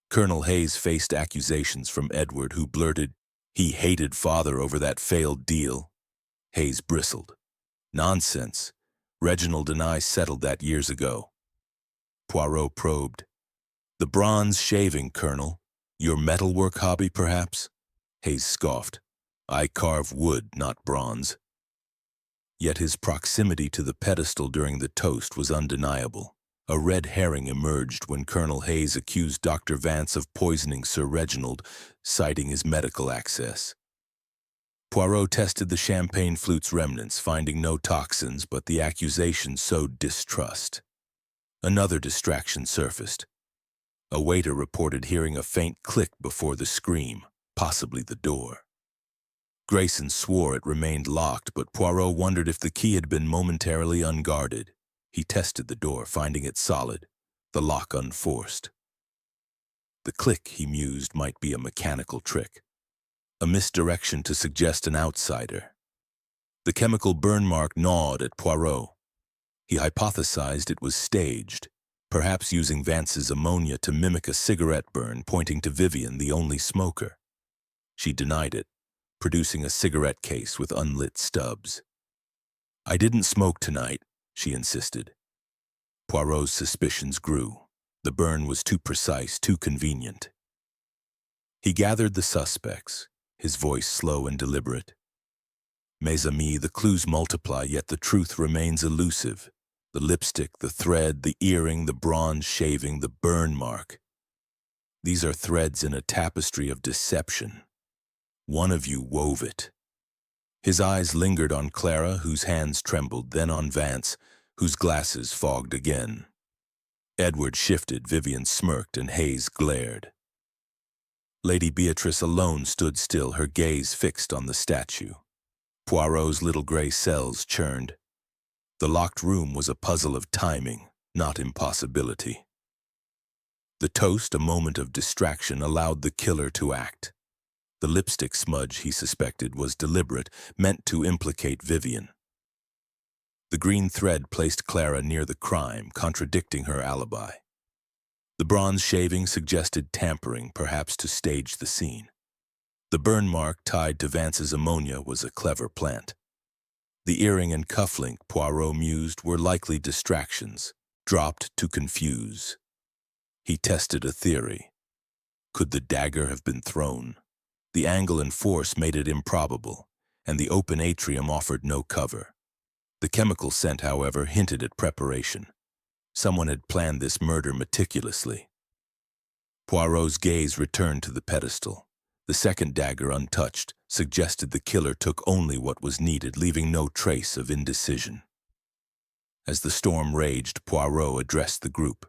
Colonel Hayes faced accusations from Edward, who blurted, he hated father over that failed deal. Hayes bristled. Nonsense. Reginald and I settled that years ago. Poirot probed. The bronze shaving, Colonel. Your metalwork hobby, perhaps? Hayes scoffed. I carve wood, not bronze. Yet his proximity to the pedestal during the toast was undeniable. A red herring emerged when Colonel Hayes accused Dr. Vance of poisoning Sir Reginald, citing his medical access. Poirot tested the champagne flute's remnants, finding no toxins, but the accusation sowed distrust. Another distraction surfaced. A waiter reported hearing a faint click before the scream, possibly the door. Grayson swore it remained locked, but Poirot wondered if the key had been momentarily unguarded. He tested the door, finding it solid, the lock unforced. The click, he mused, might be a mechanical trick, a misdirection to suggest an outsider. The chemical burn mark gnawed at Poirot. He hypothesized it was staged, perhaps using Vance's ammonia to mimic a cigarette burn, pointing to Vivian, the only smoker. She denied it, producing a cigarette case with unlit stubs. I didn't smoke tonight, she insisted. Poirot's suspicions grew. The burn was too precise, too convenient. He gathered the suspects, his voice slow and deliberate. Mes amis, the clues multiply, yet the truth remains elusive. The lipstick, the thread, the earring, the bronze shaving, the burn mark. These are threads in a tapestry of deception. One of you wove it. His eyes lingered on Clara, whose hands trembled, then on Vance, whose glasses fogged again. Edward shifted, Vivian smirked, and Hayes glared. Lady Beatrice alone stood still, her gaze fixed on the statue. Poirot's little gray cells churned. The locked room was a puzzle of timing, not impossibility. The toast, a moment of distraction, allowed the killer to act. The lipstick smudge, he suspected, was deliberate, meant to implicate Vivian. The green thread placed Clara near the crime, contradicting her alibi. The bronze shaving suggested tampering, perhaps to stage the scene. The burn mark tied to Vance's ammonia was a clever plant. The earring and cufflink, Poirot mused, were likely distractions, dropped to confuse. He tested a theory. Could the dagger have been thrown? The angle and force made it improbable, and the open atrium offered no cover. The chemical scent, however, hinted at preparation. Someone had planned this murder meticulously. Poirot's gaze returned to the pedestal. The second dagger, untouched, suggested the killer took only what was needed, leaving no trace of indecision. As the storm raged, Poirot addressed the group.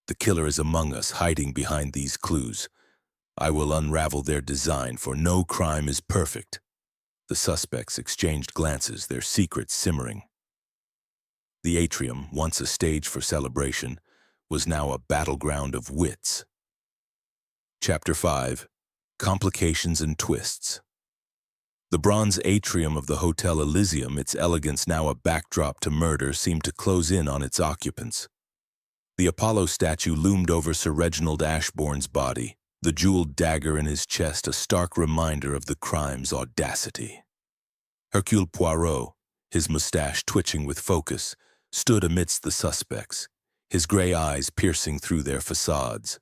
The killer is among us, hiding behind these clues. I will unravel their design, for no crime is perfect. The suspects exchanged glances, their secrets simmering. The atrium, once a stage for celebration, was now a battleground of wits. Chapter 5. Complications and twists. The Bronze Atrium of the Hotel Elysium, its elegance now a backdrop to murder, seemed to close in on its occupants. The Apollo statue loomed over Sir Reginald Ashbourne's body, the jeweled dagger in his chest a stark reminder of the crime's audacity. Hercule Poirot, his mustache twitching with focus, stood amidst the suspects, his gray eyes piercing through their facades.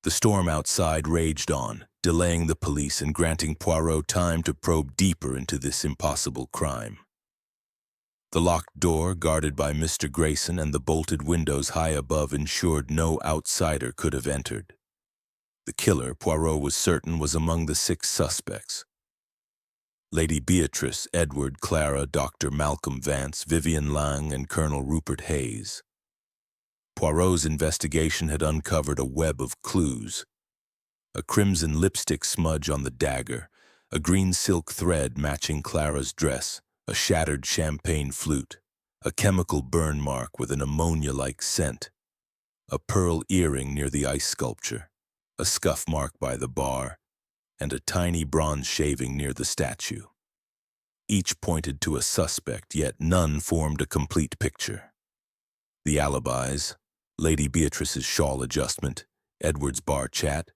The storm outside raged on, delaying the police and granting Poirot time to probe deeper into this impossible crime. The locked door, guarded by Mr. Grayson, and the bolted windows high above ensured no outsider could have entered. The killer, Poirot was certain, was among the 6 suspects. Lady Beatrice, Edward, Clara, Dr. Malcolm Vance, Vivian Lang, and Colonel Rupert Hayes. Poirot's investigation had uncovered a web of clues. A crimson lipstick smudge on the dagger, a green silk thread matching Clara's dress, a shattered champagne flute, a chemical burn mark with an ammonia-like scent, a pearl earring near the ice sculpture, a scuff mark by the bar, and a tiny bronze shaving near the statue. Each pointed to a suspect, yet none formed a complete picture. The alibis, Lady Beatrice's shawl adjustment, Edward's bar chat,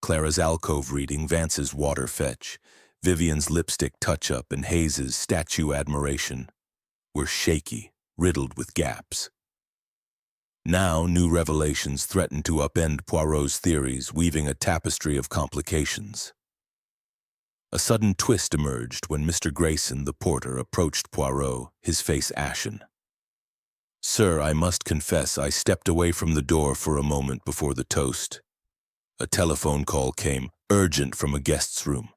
Clara's alcove reading, Vance's water fetch, Vivian's lipstick touch-up, and Hayes's statue admiration, were shaky, riddled with gaps. Now new revelations threatened to upend Poirot's theories, weaving a tapestry of complications. A sudden twist emerged when Mr. Grayson, the porter, approached Poirot, his face ashen. "Sir, I must confess I stepped away from the door for a moment before the toast. A telephone call came, urgent, from a guest's room.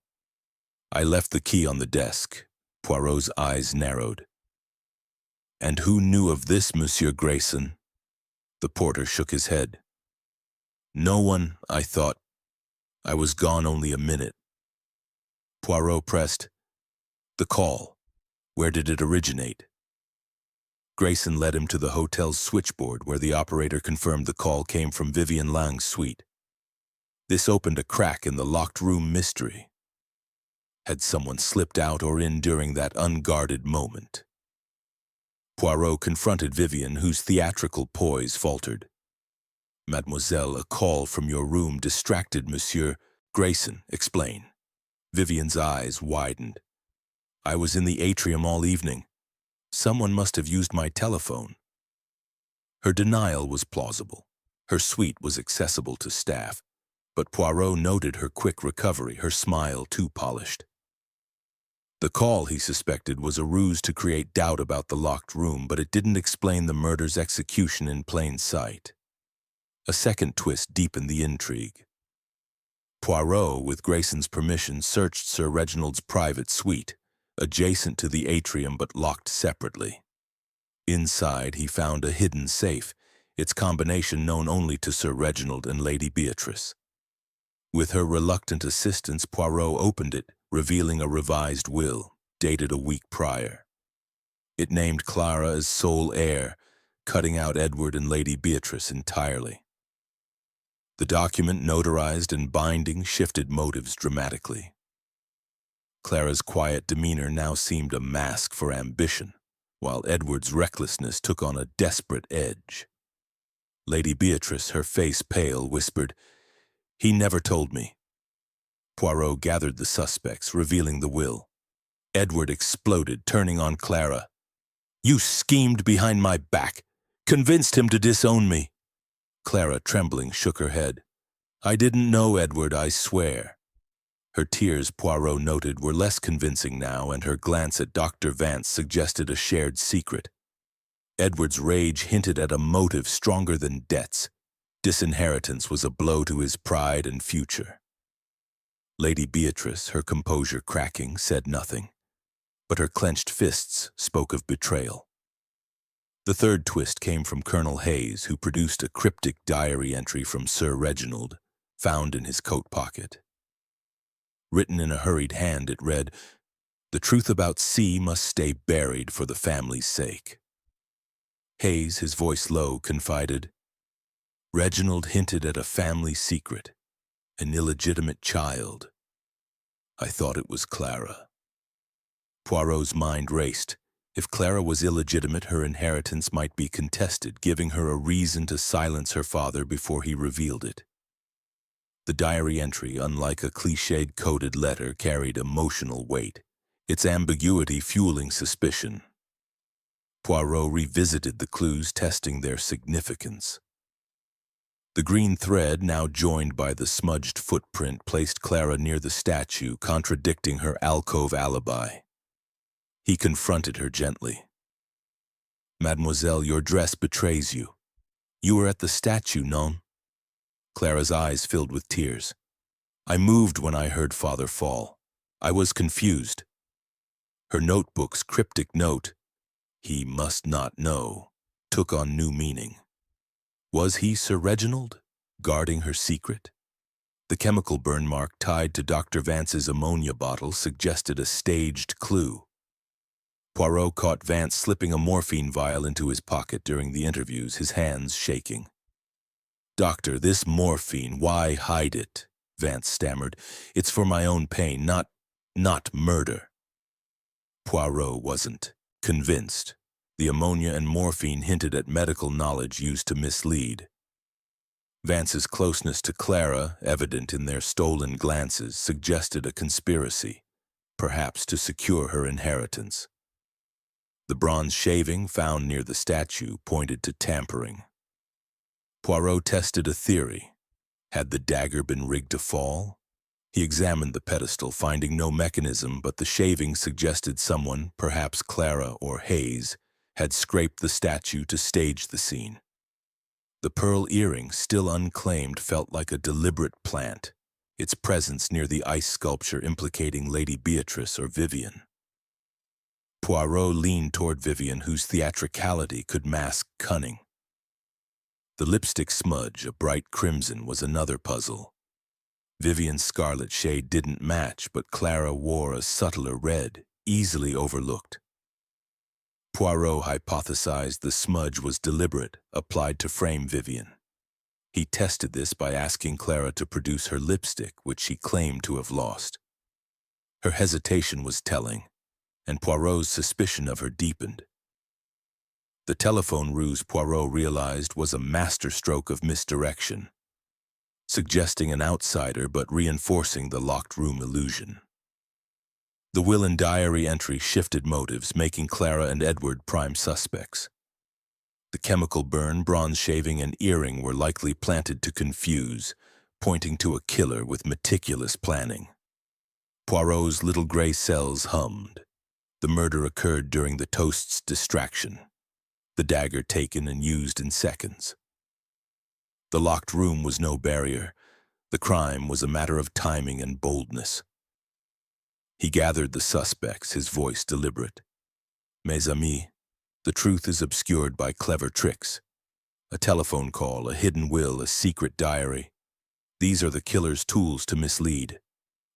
I left the key on the desk." Poirot's eyes narrowed. "And who knew of this, Monsieur Grayson?" The porter shook his head. "No one, I thought. I was gone only a minute." Poirot pressed, "The call. Where did it originate?" Grayson led him to the hotel's switchboard, where the operator confirmed the call came from Vivian Lang's suite. This opened a crack in the locked room mystery. Had someone slipped out or in during that unguarded moment? Poirot confronted Vivian, whose theatrical poise faltered. "Mademoiselle, a call from your room distracted Monsieur Grayson. Explain." Vivian's eyes widened. "I was in the atrium all evening. Someone must have used my telephone." Her denial was plausible. Her suite was accessible to staff, but Poirot noted her quick recovery, her smile too polished. The call, he suspected, was a ruse to create doubt about the locked room, but it didn't explain the murder's execution in plain sight. A second twist deepened the intrigue. Poirot, with Grayson's permission, searched Sir Reginald's private suite, adjacent to the atrium but locked separately. Inside, he found a hidden safe, its combination known only to Sir Reginald and Lady Beatrice. With her reluctant assistance, Poirot opened it, revealing a revised will, dated a week prior. It named Clara as sole heir, cutting out Edward and Lady Beatrice entirely. The document, notarized and binding, shifted motives dramatically. Clara's quiet demeanor now seemed a mask for ambition, while Edward's recklessness took on a desperate edge. Lady Beatrice, her face pale, whispered, "He never told me." Poirot gathered the suspects, revealing the will. Edward exploded, turning on Clara. "You schemed behind my back, convinced him to disown me." Clara, trembling, shook her head. "I didn't know, Edward, I swear." Her tears, Poirot noted, were less convincing now, and her glance at Dr. Vance suggested a shared secret. Edward's rage hinted at a motive stronger than debts. Disinheritance was a blow to his pride and future. Lady Beatrice, her composure cracking, said nothing, but her clenched fists spoke of betrayal. The third twist came from Colonel Hayes, who produced a cryptic diary entry from Sir Reginald, found in his coat pocket. Written in a hurried hand, it read, "The truth about C must stay buried for the family's sake." Hayes, his voice low, confided, "Reginald hinted at a family secret. An illegitimate child. I thought it was Clara. Poirot's mind raced. If Clara was illegitimate, her inheritance might be contested, giving her a reason to silence her father before he revealed it. The diary entry, unlike a cliched coded letter, carried emotional weight, its ambiguity fueling suspicion. Poirot revisited the clues, testing their significance. The green thread, now joined by the smudged footprint, placed Clara near the statue, contradicting her alcove alibi. He confronted her gently. "Mademoiselle, your dress betrays you. You were at the statue, non?" Clara's eyes filled with tears. "I moved when I heard father fall. I was confused." Her notebook's cryptic note, "He must not know," took on new meaning. Was he Sir Reginald, guarding her secret? The chemical burn mark tied to Dr. Vance's ammonia bottle suggested a staged clue. Poirot caught Vance slipping a morphine vial into his pocket during the interviews, his hands shaking. "Doctor, this morphine, why hide it?" Vance stammered. "It's for my own pain, not murder." Poirot wasn't convinced. The ammonia and morphine hinted at medical knowledge used to mislead. Vance's closeness to Clara, evident in their stolen glances, suggested a conspiracy, perhaps to secure her inheritance. The bronze shaving found near the statue pointed to tampering. Poirot tested a theory. Had the dagger been rigged to fall? He examined the pedestal, finding no mechanism, but the shaving suggested someone, perhaps Clara or Hayes, had scraped the statue to stage the scene. The pearl earring, still unclaimed, felt like a deliberate plant, its presence near the ice sculpture implicating Lady Beatrice or Vivian. Poirot leaned toward Vivian, whose theatricality could mask cunning. The lipstick smudge, a bright crimson, was another puzzle. Vivian's scarlet shade didn't match, but Clara wore a subtler red, easily overlooked. Poirot hypothesized the smudge was deliberate, applied to frame Vivian. He tested this by asking Clara to produce her lipstick, which she claimed to have lost. Her hesitation was telling, and Poirot's suspicion of her deepened. The telephone ruse, Poirot realized, was a masterstroke of misdirection, suggesting an outsider but reinforcing the locked room illusion. The will and diary entry shifted motives, making Clara and Edward prime suspects. The chemical burn, bronze shaving, and earring were likely planted to confuse, pointing to a killer with meticulous planning. Poirot's little gray cells hummed. The murder occurred during the toast's distraction, the dagger taken and used in seconds. The locked room was no barrier. The crime was a matter of timing and boldness. He gathered the suspects, his voice deliberate. "Mes amis, the truth is obscured by clever tricks. A telephone call, a hidden will, a secret diary. These are the killer's tools to mislead.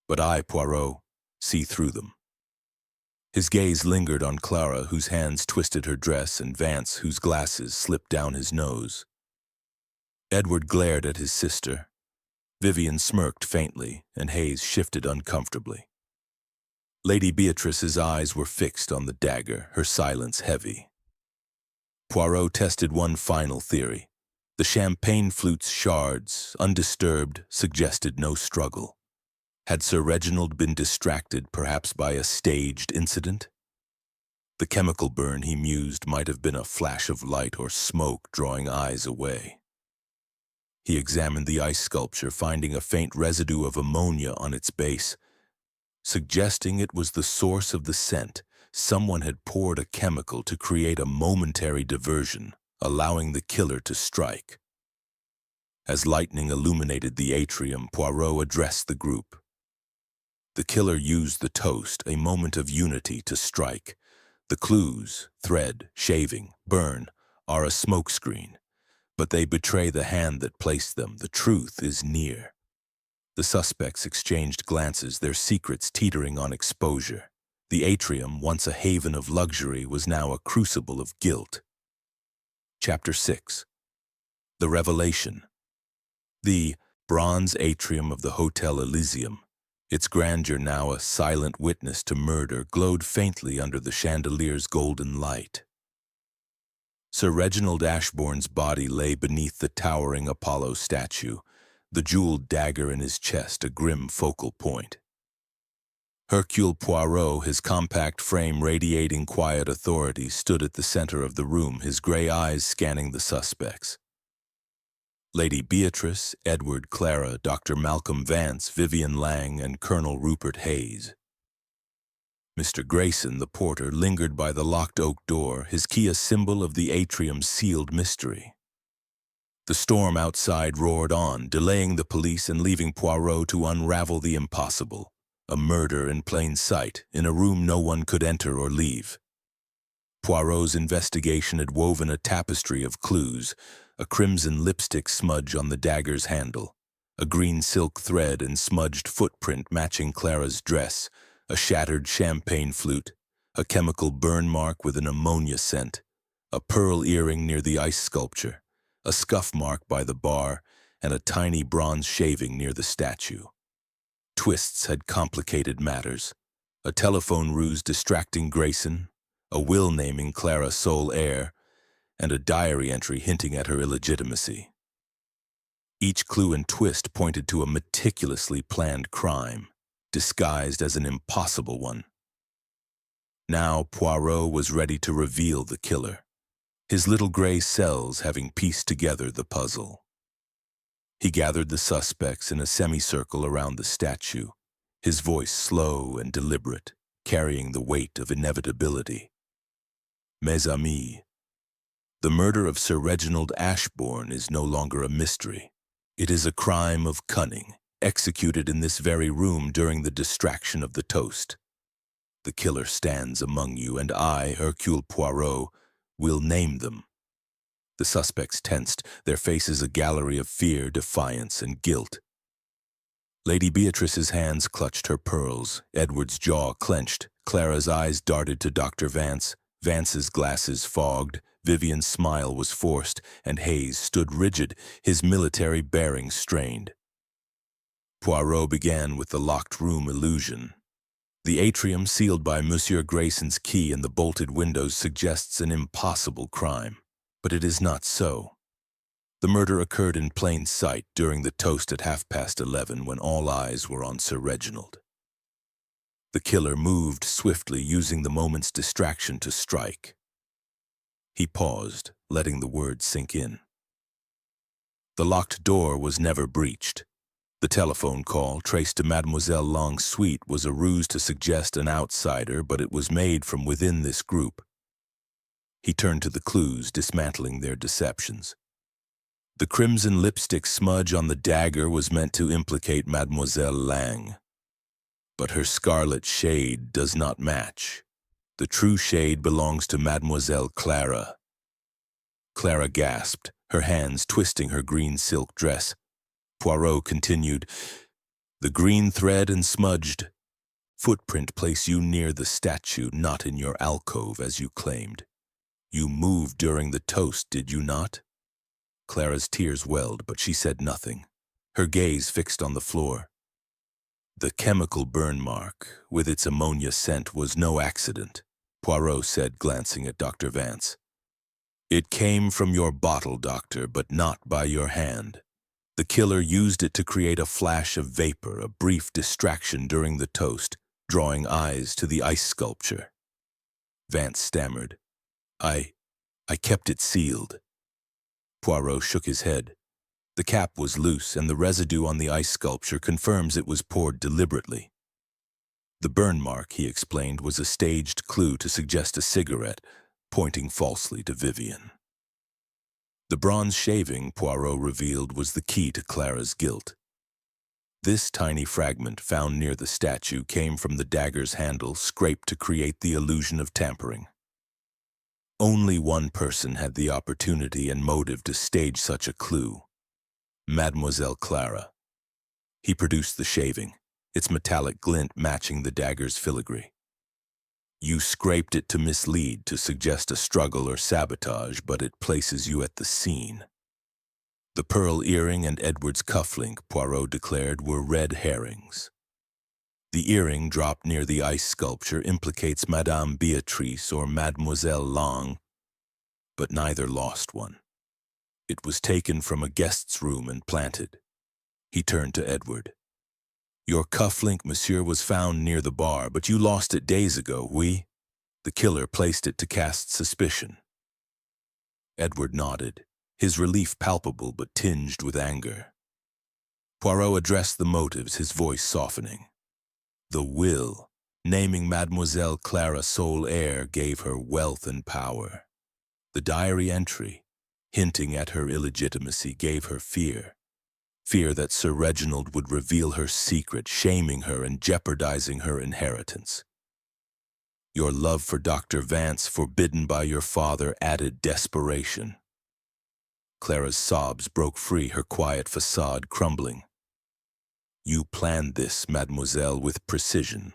But I, Poirot, see through them." His gaze lingered on Clara, whose hands twisted her dress, and Vance, whose glasses slipped down his nose. Edward glared at his sister. Vivian smirked faintly, and Hayes shifted uncomfortably. Lady Beatrice's eyes were fixed on the dagger, her silence heavy. Poirot tested one final theory. The champagne flute's shards, undisturbed, suggested no struggle. Had Sir Reginald been distracted, perhaps by a staged incident? The chemical burn, he mused, might have been a flash of light or smoke drawing eyes away. He examined the ice sculpture, finding a faint residue of ammonia on its base, suggesting it was the source of the scent. Someone had poured a chemical to create a momentary diversion, allowing the killer to strike. As lightning illuminated the atrium, Poirot addressed the group. The killer used the toast, a moment of unity, to strike. The clues, thread, shaving, burn, are a smokescreen, but they betray the hand that placed them. The truth is near. The suspects exchanged glances, their secrets teetering on exposure. The atrium, once a haven of luxury, was now a crucible of guilt. Chapter 6. The Revelation. The Bronze Atrium of the Hotel Elysium, its grandeur now a silent witness to murder, glowed faintly under the chandelier's golden light. Sir Reginald Ashbourne's body lay beneath the towering Apollo statue, the jeweled dagger in his chest a grim focal point. Hercule Poirot, his compact frame radiating quiet authority, stood at the center of the room, his gray eyes scanning the suspects. Lady Beatrice, Edward, Clara, Dr. Malcolm Vance, Vivian Lang, and Colonel Rupert Hayes. Mr. Grayson, the porter, lingered by the locked oak door, his key a symbol of the atrium's sealed mystery. The storm outside roared on, delaying the police and leaving Poirot to unravel the impossible, a murder in plain sight, in a room no one could enter or leave. Poirot's investigation had woven a tapestry of clues, a crimson lipstick smudge on the dagger's handle, a green silk thread and smudged footprint matching Clara's dress, a shattered champagne flute, a chemical burn mark with an ammonia scent, a pearl earring near the ice sculpture, a scuff mark by the bar, and a tiny bronze shaving near the statue. Twists had complicated matters, a telephone ruse distracting Grayson, a will naming Clara sole heir, and a diary entry hinting at her illegitimacy. Each clue and twist pointed to a meticulously planned crime, disguised as an impossible one. Now Poirot was ready to reveal the killer, his little gray cells having pieced together the puzzle. He gathered the suspects in a semicircle around the statue, his voice slow and deliberate, carrying the weight of inevitability. Mes amis, the murder of Sir Reginald Ashbourne is no longer a mystery. It is a crime of cunning, executed in this very room during the distraction of the toast. The killer stands among you, and I, Hercule Poirot, will name them. The suspects tensed, their faces a gallery of fear, defiance, and guilt. Lady Beatrice's hands clutched her pearls, Edward's jaw clenched, Clara's eyes darted to Dr. Vance, Vance's glasses fogged, Vivian's smile was forced, and Hayes stood rigid, his military bearing strained. Poirot began with the locked room illusion. The atrium sealed by Monsieur Grayson's key and the bolted windows suggests an impossible crime, but it is not so. The murder occurred in plain sight during the toast at 11:30 when all eyes were on Sir Reginald. The killer moved swiftly, using the moment's distraction to strike. He paused, letting the words sink in. The locked door was never breached. The telephone call, traced to Mademoiselle Lang's suite, was a ruse to suggest an outsider, but it was made from within this group. He turned to the clues, dismantling their deceptions. The crimson lipstick smudge on the dagger was meant to implicate Mademoiselle Lang. But her scarlet shade does not match. The true shade belongs to Mademoiselle Clara. Clara gasped, her hands twisting her green silk dress. Poirot continued, "The green thread and smudged footprint place you near the statue, not in your alcove, as you claimed. You moved during the toast, did you not?" Clara's tears welled, but she said nothing, her gaze fixed on the floor. "The chemical burn mark, with its ammonia scent, was no accident," Poirot said, glancing at Dr. Vance. "It came from your bottle, doctor, but not by your hand. The killer used it to create a flash of vapor, a brief distraction during the toast, drawing eyes to the ice sculpture." Vance stammered, I kept it sealed." Poirot shook his head. The cap was loose, and the residue on the ice sculpture confirms it was poured deliberately. The burn mark, he explained, was a staged clue to suggest a cigarette, pointing falsely to Vivian. The bronze shaving, Poirot revealed, was the key to Clara's guilt. This tiny fragment found near the statue came from the dagger's handle, scraped to create the illusion of tampering. Only one person had the opportunity and motive to stage such a clue: Mademoiselle Clara. He produced the shaving, its metallic glint matching the dagger's filigree. "You scraped it to mislead, to suggest a struggle or sabotage, but it places you at the scene." The pearl earring and Edward's cufflink, Poirot declared, were red herrings. The earring dropped near the ice sculpture implicates Madame Beatrice or Mademoiselle Lang, but neither lost one. It was taken from a guest's room and planted. He turned to Edward. Your cufflink, monsieur, was found near the bar, but you lost it days ago, oui? The killer placed it to cast suspicion. Edward nodded, his relief palpable but tinged with anger. Poirot addressed the motives, his voice softening. The will, naming Mademoiselle Clara sole heir, gave her wealth and power. The diary entry, hinting at her illegitimacy, gave her fear. Fear that Sir Reginald would reveal her secret, shaming her and jeopardizing her inheritance. Your love for Dr. Vance, forbidden by your father, added desperation. Clara's sobs broke free, her quiet facade crumbling. You planned this, mademoiselle, with precision.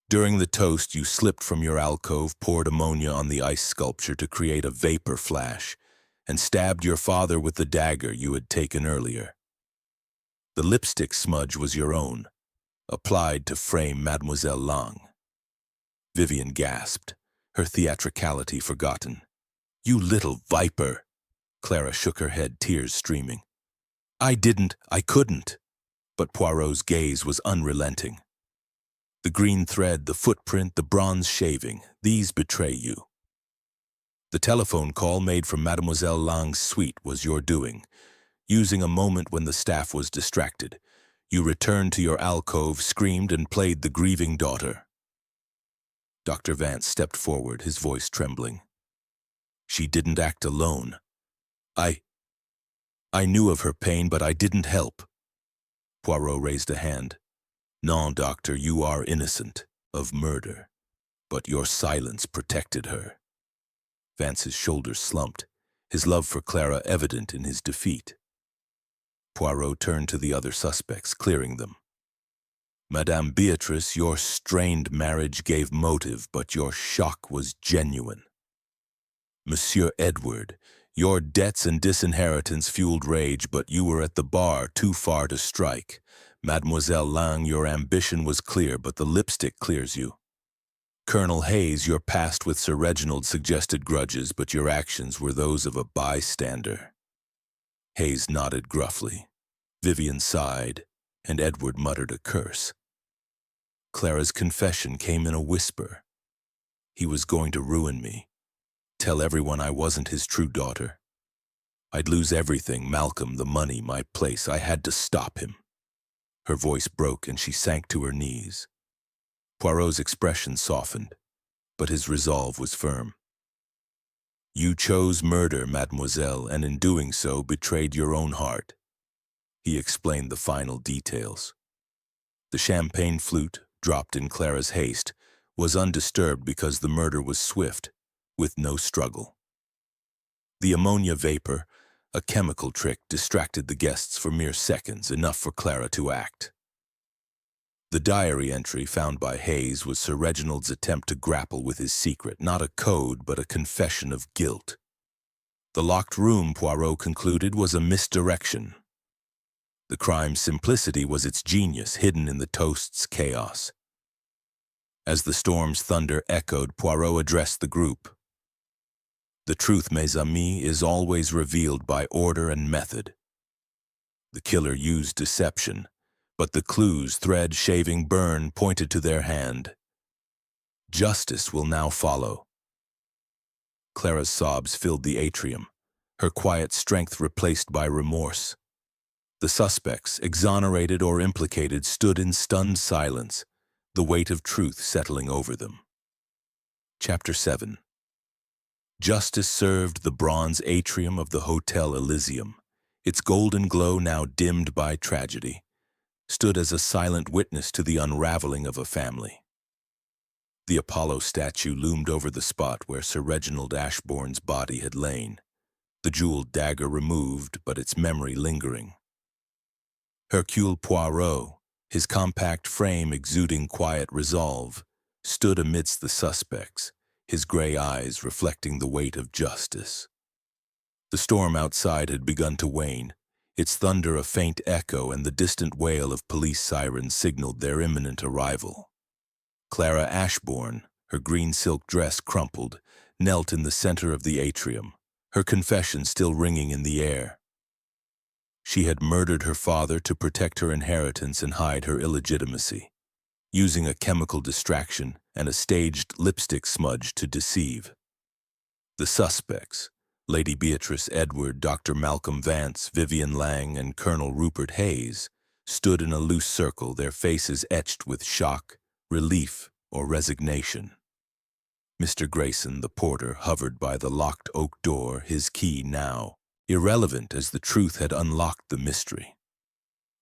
During the toast, you slipped from your alcove, poured ammonia on the ice sculpture to create a vapor flash, and stabbed your father with the dagger you had taken earlier. The lipstick smudge was your own, applied to frame Mademoiselle Lang. Vivian gasped, her theatricality forgotten. You little viper! Clara shook her head, tears streaming. I couldn't. But Poirot's gaze was unrelenting. The green thread, the footprint, the bronze shaving, these betray you. The telephone call made from Mademoiselle Lang's suite was your doing. Using a moment when the staff was distracted, you returned to your alcove, screamed, and played the grieving daughter. Dr. Vance stepped forward, his voice trembling. She didn't act alone. I knew of her pain, but I didn't help. Poirot raised a hand. Non, doctor, you are innocent of murder, but your silence protected her. Vance's shoulders slumped, his love for Clara evident in his defeat. Poirot turned to the other suspects, clearing them. Madame Beatrice, your strained marriage gave motive, but your shock was genuine. Monsieur Edward, your debts and disinheritance fueled rage, but you were at the bar, too far to strike. Mademoiselle Lang, your ambition was clear, but the lipstick clears you. Colonel Hayes, your past with Sir Reginald suggested grudges, but your actions were those of a bystander. Hayes nodded gruffly. Vivian sighed, and Edward muttered a curse. Clara's confession came in a whisper. He was going to ruin me. Tell everyone I wasn't his true daughter. I'd lose everything, Malcolm, the money, my place. I had to stop him. Her voice broke and she sank to her knees. Poirot's expression softened, but his resolve was firm. You chose murder, mademoiselle, and in doing so betrayed your own heart. He explained the final details. The champagne flute, dropped in Clara's haste, was undisturbed because the murder was swift, with no struggle. The ammonia vapor, a chemical trick, distracted the guests for mere seconds, enough for Clara to act. The diary entry found by Hayes was Sir Reginald's attempt to grapple with his secret, not a code but a confession of guilt. The locked room, Poirot concluded, was a misdirection. The crime's simplicity was its genius, hidden in the toast's chaos. As the storm's thunder echoed, Poirot addressed the group. The truth, mes amis, is always revealed by order and method. The killer used deception, but the clues, thread, shaving, burn, pointed to their hand. Justice will now follow. Clara's sobs filled the atrium, her quiet strength replaced by remorse. The suspects, exonerated or implicated, stood in stunned silence, the weight of truth settling over them. Chapter 7. Justice served the bronze atrium of the Hotel Elysium, its golden glow now dimmed by tragedy, stood as a silent witness to the unraveling of a family. The Apollo statue loomed over the spot where Sir Reginald Ashbourne's body had lain, the jeweled dagger removed, but its memory lingering. Hercule Poirot, his compact frame exuding quiet resolve, stood amidst the suspects, his gray eyes reflecting the weight of justice. The storm outside had begun to wane, its thunder a faint echo, and the distant wail of police sirens signaled their imminent arrival. Clara Ashbourne, her green silk dress crumpled, knelt in the center of the atrium, her confession still ringing in the air. She had murdered her father to protect her inheritance and hide her illegitimacy, using a chemical distraction and a staged lipstick smudge to deceive. The suspects, Lady Beatrice Edward, Dr. Malcolm Vance, Vivian Lang, and Colonel Rupert Hayes, stood in a loose circle, their faces etched with shock, relief, or resignation. Mr. Grayson, the porter, hovered by the locked oak door, his key now irrelevant as the truth had unlocked the mystery.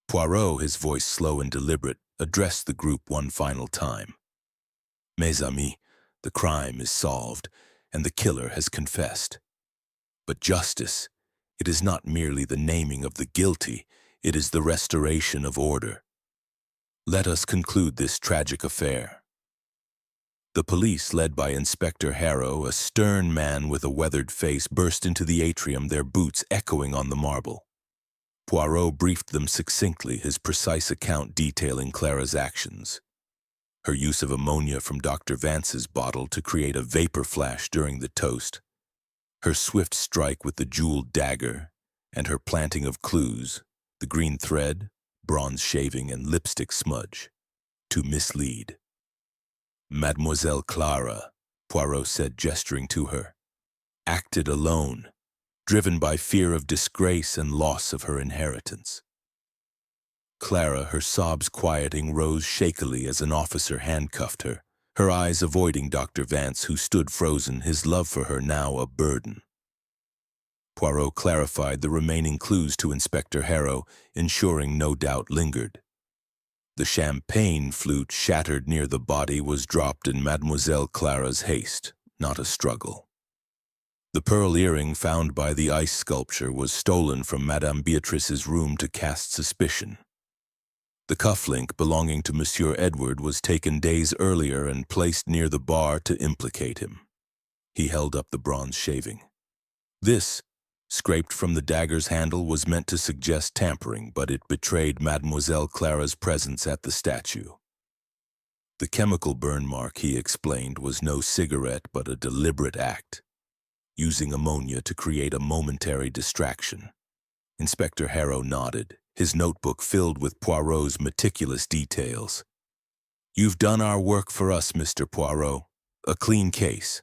Poirot, his voice slow and deliberate, addressed the group one final time. "Mes amis, the crime is solved, and the killer has confessed. But justice, it is not merely the naming of the guilty, it is the restoration of order. Let us conclude this tragic affair." The police, led by Inspector Harrow, a stern man with a weathered face, burst into the atrium, their boots echoing on the marble. Poirot briefed them succinctly, his precise account detailing Clara's actions. Her use of ammonia from Dr. Vance's bottle to create a vapor flash during the toast, her swift strike with the jeweled dagger, and her planting of clues, the green thread, bronze shaving, and lipstick smudge, to mislead. "Mademoiselle Clara," Poirot said, gesturing to her, "acted alone, driven by fear of disgrace and loss of her inheritance." Clara, her sobs quieting, rose shakily as an officer handcuffed her, her eyes avoiding Dr. Vance, who stood frozen, his love for her now a burden. Poirot clarified the remaining clues to Inspector Harrow, ensuring no doubt lingered. The champagne flute shattered near the body was dropped in Mademoiselle Clara's haste, not a struggle. The pearl earring found by the ice sculpture was stolen from Madame Beatrice's room to cast suspicion. The cufflink belonging to Monsieur Edward was taken days earlier and placed near the bar to implicate him. He held up the bronze shaving. This, scraped from the dagger's handle, was meant to suggest tampering, but it betrayed Mademoiselle Clara's presence at the statue. The chemical burn mark, he explained, was no cigarette but a deliberate act, using ammonia to create a momentary distraction. Inspector Harrow nodded, his notebook filled with Poirot's meticulous details. "You've done our work for us, Mr. Poirot. A clean case."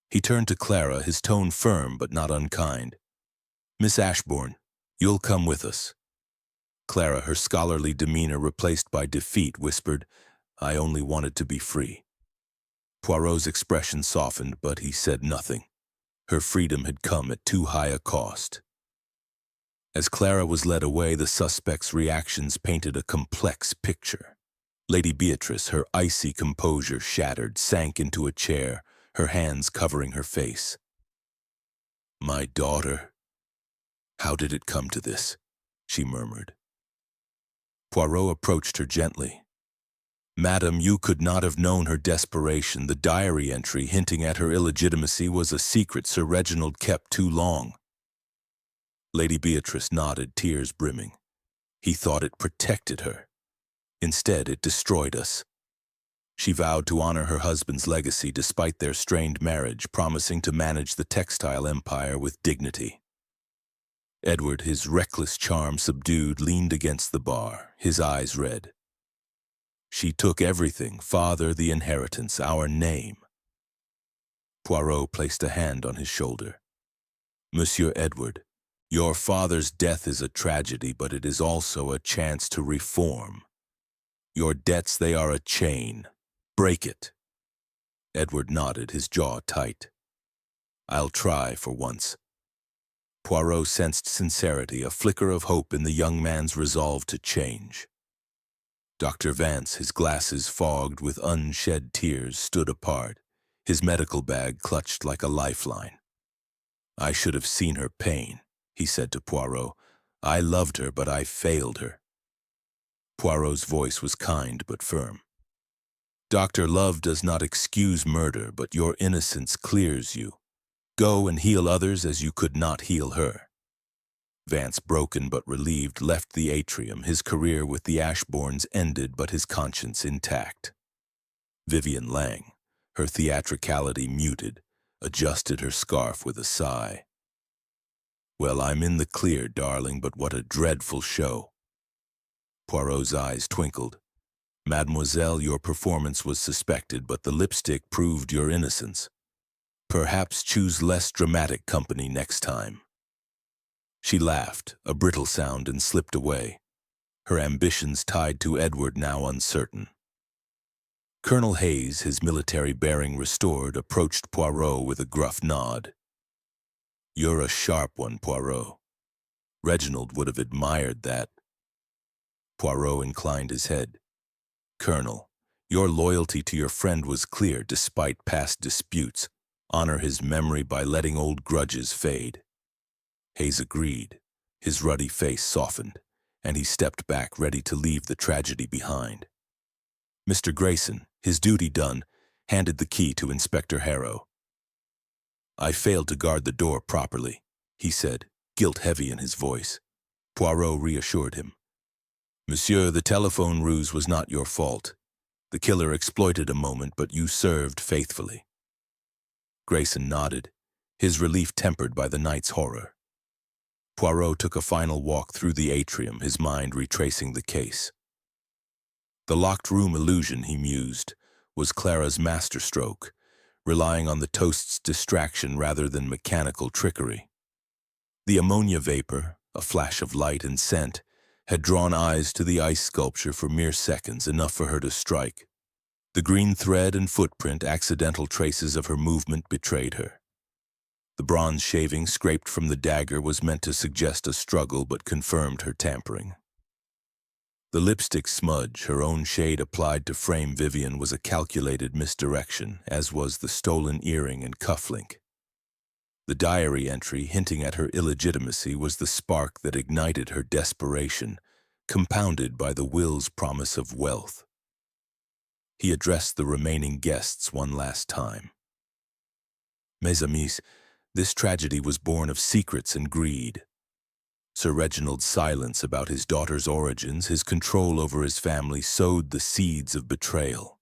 He turned to Clara, his tone firm but not unkind. "Miss Ashbourne, you'll come with us." Clara, her scholarly demeanor replaced by defeat, whispered, "I only wanted to be free." Poirot's expression softened, but he said nothing. Her freedom had come at too high a cost. As Clara was led away, the suspect's reactions painted a complex picture. Lady Beatrice, her icy composure shattered, sank into a chair, her hands covering her face. "My daughter. How did it come to this?" she murmured. Poirot approached her gently. "Madam, you could not have known her desperation. The diary entry hinting at her illegitimacy was a secret Sir Reginald kept too long." Lady Beatrice nodded, tears brimming. "He thought it protected her. Instead, it destroyed us." She vowed to honor her husband's legacy despite their strained marriage, promising to manage the textile empire with dignity. Edward, his reckless charm subdued, leaned against the bar, his eyes red. "She took everything, father, the inheritance, our name." Poirot placed a hand on his shoulder. "Monsieur Edward, your father's death is a tragedy, but it is also a chance to reform. Your debts, they are a chain. Break it." Edward nodded, his jaw tight. "I'll try for once." Poirot sensed sincerity, a flicker of hope in the young man's resolve to change. Dr. Vance, his glasses fogged with unshed tears, stood apart, his medical bag clutched like a lifeline. "I should have seen her pain," he said to Poirot. "I loved her, but I failed her." Poirot's voice was kind but firm. "Dr. Love does not excuse murder, but your innocence clears you. Go and heal others as you could not heal her. Vance, broken but relieved, left the atrium. His career with the Ashbournes ended, but his conscience intact. Vivian Lang, her theatricality muted, adjusted her scarf with a sigh. Well, I'm in the clear, darling, but what a dreadful show. Poirot's eyes twinkled. Mademoiselle, your performance was suspected, but the lipstick proved your innocence. Perhaps choose less dramatic company next time. She laughed, a brittle sound, and slipped away, her ambitions tied to Edward now uncertain. Colonel Hayes, his military bearing restored, approached Poirot with a gruff nod. You're a sharp one, Poirot. Reginald would have admired that. Poirot inclined his head. Colonel, your loyalty to your friend was clear despite past disputes. Honor his memory by letting old grudges fade. Hayes agreed. His ruddy face softened, and he stepped back, ready to leave the tragedy behind. Mr. Grayson, his duty done, handed the key to Inspector Harrow. I failed to guard the door properly, he said, guilt heavy in his voice. Poirot reassured him. Monsieur, the telephone ruse was not your fault. The killer exploited a moment, but you served faithfully. Grayson nodded, his relief tempered by the night's horror. Poirot took a final walk through the atrium, his mind retracing the case. The locked room illusion, he mused, was Clara's masterstroke, relying on the toast's distraction rather than mechanical trickery. The ammonia vapor, a flash of light and scent, had drawn eyes to the ice sculpture for mere seconds, enough for her to strike. The green thread and footprint, accidental traces of her movement, betrayed her. The bronze shaving scraped from the dagger was meant to suggest a struggle, but confirmed her tampering. The lipstick smudge, her own shade applied to frame Vivian, was a calculated misdirection, as was the stolen earring and cufflink. The diary entry, hinting at her illegitimacy, was the spark that ignited her desperation, compounded by the will's promise of wealth. He addressed the remaining guests one last time. Mes amis, this tragedy was born of secrets and greed. Sir Reginald's silence about his daughter's origins, his control over his family, sowed the seeds of betrayal.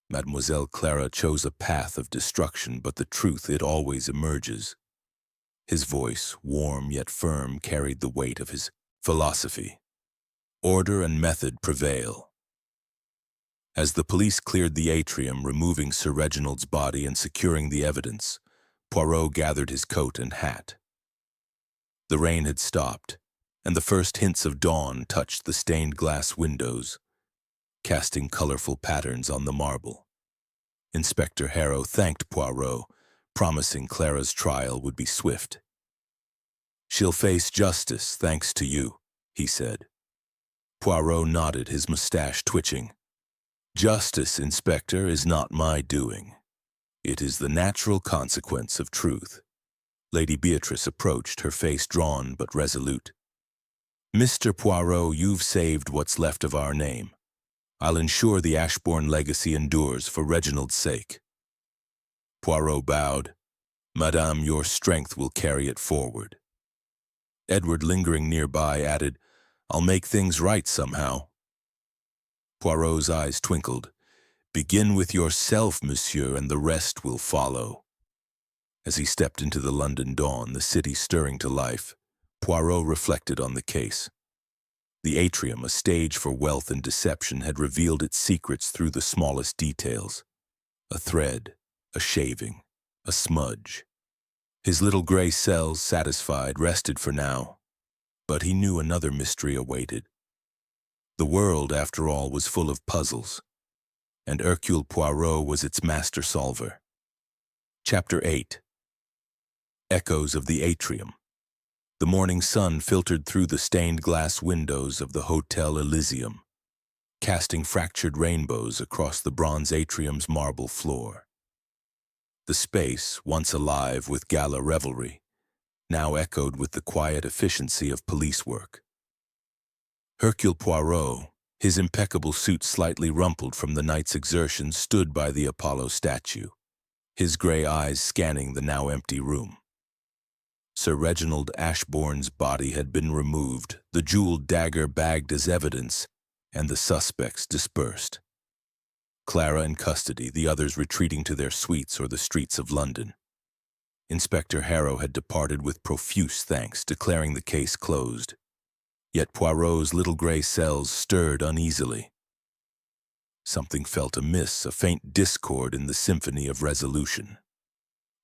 Mademoiselle Clara chose a path of destruction, but the truth, it always emerges. His voice, warm yet firm, carried the weight of his philosophy. Order and method prevail. As the police cleared the atrium, removing Sir Reginald's body and securing the evidence, Poirot gathered his coat and hat. The rain had stopped, and the first hints of dawn touched the stained glass windows, casting colorful patterns on the marble. Inspector Harrow thanked Poirot, promising Clara's trial would be swift. She'll face justice thanks to you, he said. Poirot nodded, his mustache twitching. Justice, Inspector, is not my doing. It is the natural consequence of truth. Lady Beatrice approached, her face drawn but resolute. Mr. Poirot, you've saved what's left of our name. I'll ensure the Ashbourne legacy endures for Reginald's sake. Poirot bowed. Madame, your strength will carry it forward. Edward, lingering nearby, added, I'll make things right somehow. Poirot's eyes twinkled. Begin with yourself, monsieur, and the rest will follow. As he stepped into the London dawn, the city stirring to life, Poirot reflected on the case. The atrium, a stage for wealth and deception, had revealed its secrets through the smallest details. A thread, a shaving, a smudge. His little gray cells, satisfied, rested for now. But he knew another mystery awaited. The world, after all, was full of puzzles, and Hercule Poirot was its master solver. Chapter 8. Echoes of the Atrium. The morning sun filtered through the stained glass windows of the Hotel Elysium, casting fractured rainbows across the Bronze Atrium's marble floor. The space, once alive with gala revelry, now echoed with the quiet efficiency of police work. Hercule Poirot, his impeccable suit slightly rumpled from the night's exertion, stood by the Apollo statue. his gray eyes scanning the now empty room. Sir Reginald Ashbourne's body had been removed, the jeweled dagger bagged as evidence, and the suspects dispersed. Clara in custody, the others retreating to their suites or the streets of London. Inspector Harrow had departed with profuse thanks, declaring the case closed. Yet Poirot's little gray cells stirred uneasily. Something felt amiss, a faint discord in the symphony of resolution.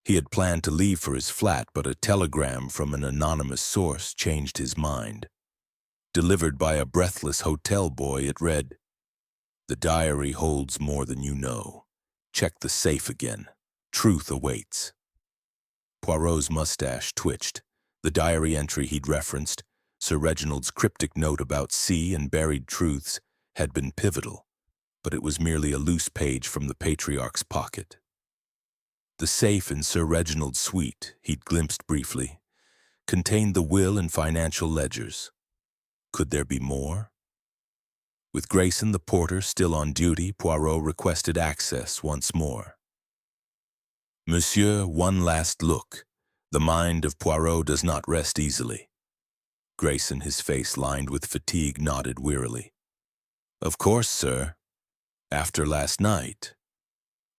He had planned to leave for his flat, but a telegram from an anonymous source changed his mind. Delivered by a breathless hotel boy, it read, "The diary holds more than you know. Check the safe again. Truth awaits." Poirot's mustache twitched. The diary entry he'd referenced, Sir Reginald's cryptic note about sea and buried truths, had been pivotal, but it was merely a loose page from the patriarch's pocket. The safe in Sir Reginald's suite, he'd glimpsed briefly, contained the will and financial ledgers. Could there be more? With Grayson, the porter, still on duty, Poirot requested access once more. "Monsieur, one last look. The mind of Poirot does not rest easily." Grayson, his face lined with fatigue, nodded wearily. "Of course, sir. After last night."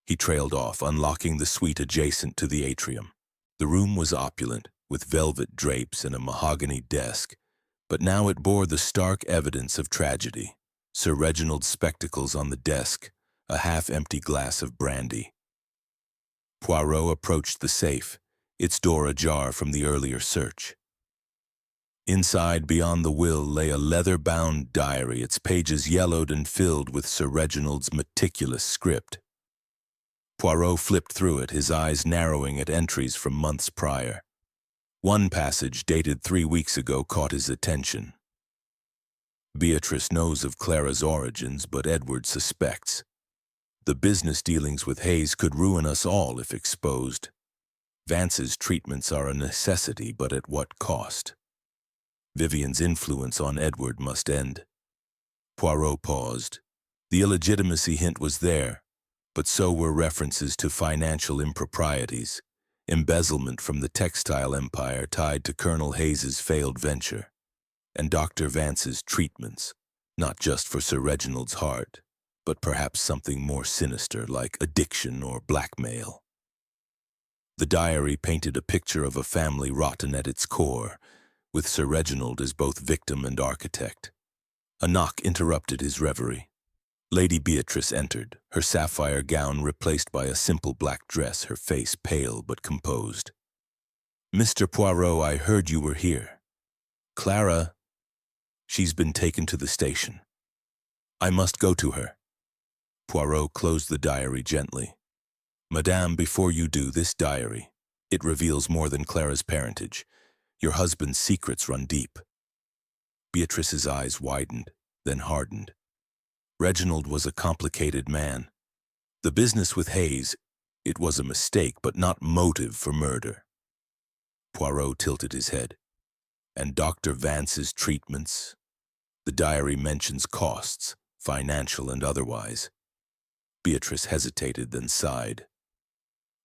He trailed off, unlocking the suite adjacent to the atrium. The room was opulent, with velvet drapes and a mahogany desk, but now it bore the stark evidence of tragedy. Sir Reginald's spectacles on the desk, a half-empty glass of brandy. Poirot approached the safe, its door ajar from the earlier search. Inside, beyond the will, lay a leather-bound diary, its pages yellowed and filled with Sir Reginald's meticulous script. Poirot flipped through it, his eyes narrowing at entries from months prior. One passage, dated 3 weeks ago, caught his attention. "Beatrice knows of Clara's origins, but Edward suspects. The business dealings with Hayes could ruin us all if exposed. Vance's treatments are a necessity, but at what cost? Vivian's influence on Edward must end." Poirot paused. The illegitimacy hint was there, but so were references to financial improprieties, embezzlement from the textile empire tied to Colonel Hayes's failed venture, and Dr. Vance's treatments, not just for Sir Reginald's heart, but perhaps something more sinister like addiction or blackmail. The diary painted a picture of a family rotten at its core, with Sir Reginald as both victim and architect. A knock interrupted his reverie. Lady Beatrice entered, her sapphire gown replaced by a simple black dress, her face pale but composed. "Mr. Poirot, I heard you were here. Clara, she's been taken to the station. I must go to her." Poirot closed the diary gently. "Madame, before you do, this diary, it reveals more than Clara's parentage. Your husband's secrets run deep." Beatrice's eyes widened, then hardened. Reginald was a complicated man. The business with Hayes, it was a mistake, but not motive for murder. Poirot tilted his head. "And Dr. Vance's treatments? The diary mentions costs, financial and otherwise." Beatrice hesitated, then sighed.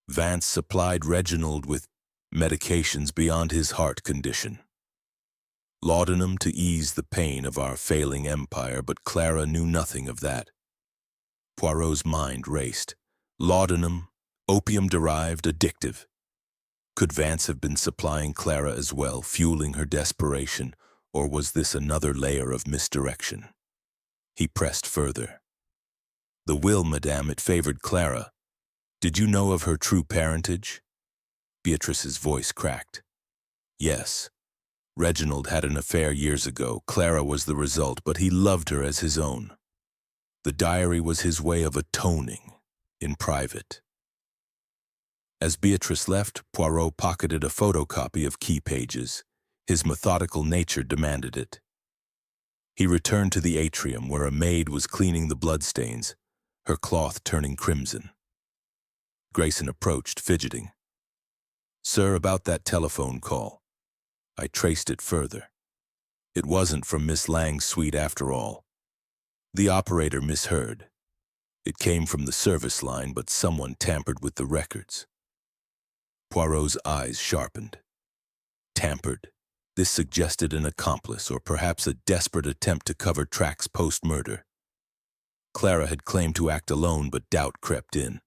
"Vance supplied Reginald with medications beyond his heart condition. Laudanum to ease the pain of our failing empire, but Clara knew nothing of that." Poirot's mind raced. Laudanum, opium-derived, addictive. Could Vance have been supplying Clara as well, fueling her desperation, or was this another layer of misdirection? He pressed further. "The will, madame, it favored Clara. Did you know of her true parentage?" Beatrice's voice cracked. "Yes. Reginald had an affair years ago. Clara was the result, but he loved her as his own. The diary was his way of atoning, in private." As Beatrice left, Poirot pocketed a photocopy of key pages. His methodical nature demanded it. He returned to the atrium, where a maid was cleaning the bloodstains, her cloth turning crimson. Grayson approached, fidgeting. "Sir, about that telephone call. I traced it further. It wasn't from Miss Lang's suite after all. The operator misheard. It came from the service line, but someone tampered with the records. Poirot's eyes sharpened. Tampered. This suggested an accomplice, or perhaps a desperate attempt to cover tracks post-murder. Clara had claimed to act alone, but doubt crept in.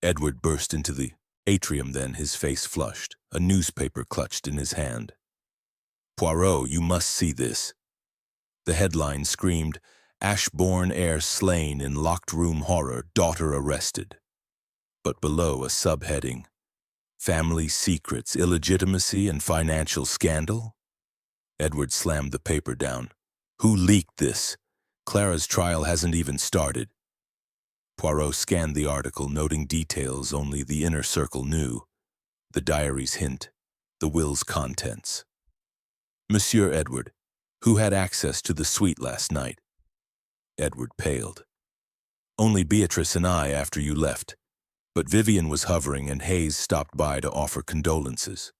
Edward burst into the atrium then, his face flushed, a newspaper clutched in his hand. "Poirot, you must see this." The headline screamed, "Ashbourne heir slain in locked room horror, daughter arrested." But below, a subheading, "Family secrets, illegitimacy, and financial scandal?" Edward slammed the paper down. "Who leaked this? Clara's trial hasn't even started." Poirot scanned the article, noting details only the inner circle knew. The diary's hint, the will's contents. "Monsieur Edward, who had access to the suite last night?" Edward paled. "Only Beatrice and I after you left. But Vivian was hovering and Hayes stopped by to offer condolences."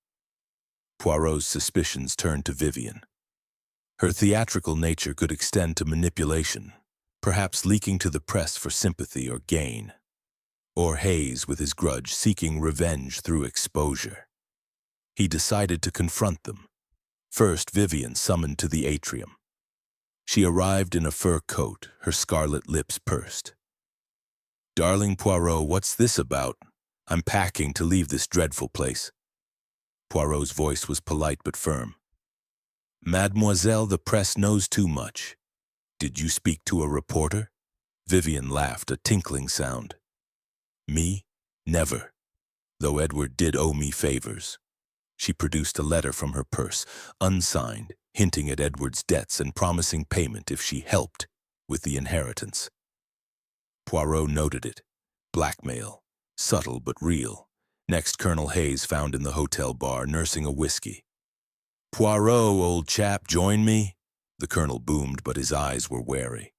Poirot's suspicions turned to Vivian. Her theatrical nature could extend to manipulation, perhaps leaking to the press for sympathy or gain. Or Hayes, with his grudge, seeking revenge through exposure. He decided to confront them. First, Vivian summoned to the atrium. She arrived in a fur coat, her scarlet lips pursed. "Darling Poirot, what's this about? I'm packing to leave this dreadful place." Poirot's voice was polite but firm. "Mademoiselle, the press knows too much. Did you speak to a reporter?" Vivian laughed, a tinkling sound. "Me? Never. Though Edward did owe me favors." She produced a letter from her purse, unsigned, hinting at Edward's debts and promising payment if she helped with the inheritance. Poirot noted it. Blackmail. Subtle but real. Next, Colonel Hayes found in the hotel bar, nursing a whiskey. "Poirot, old chap, join me?" The colonel boomed, but his eyes were wary.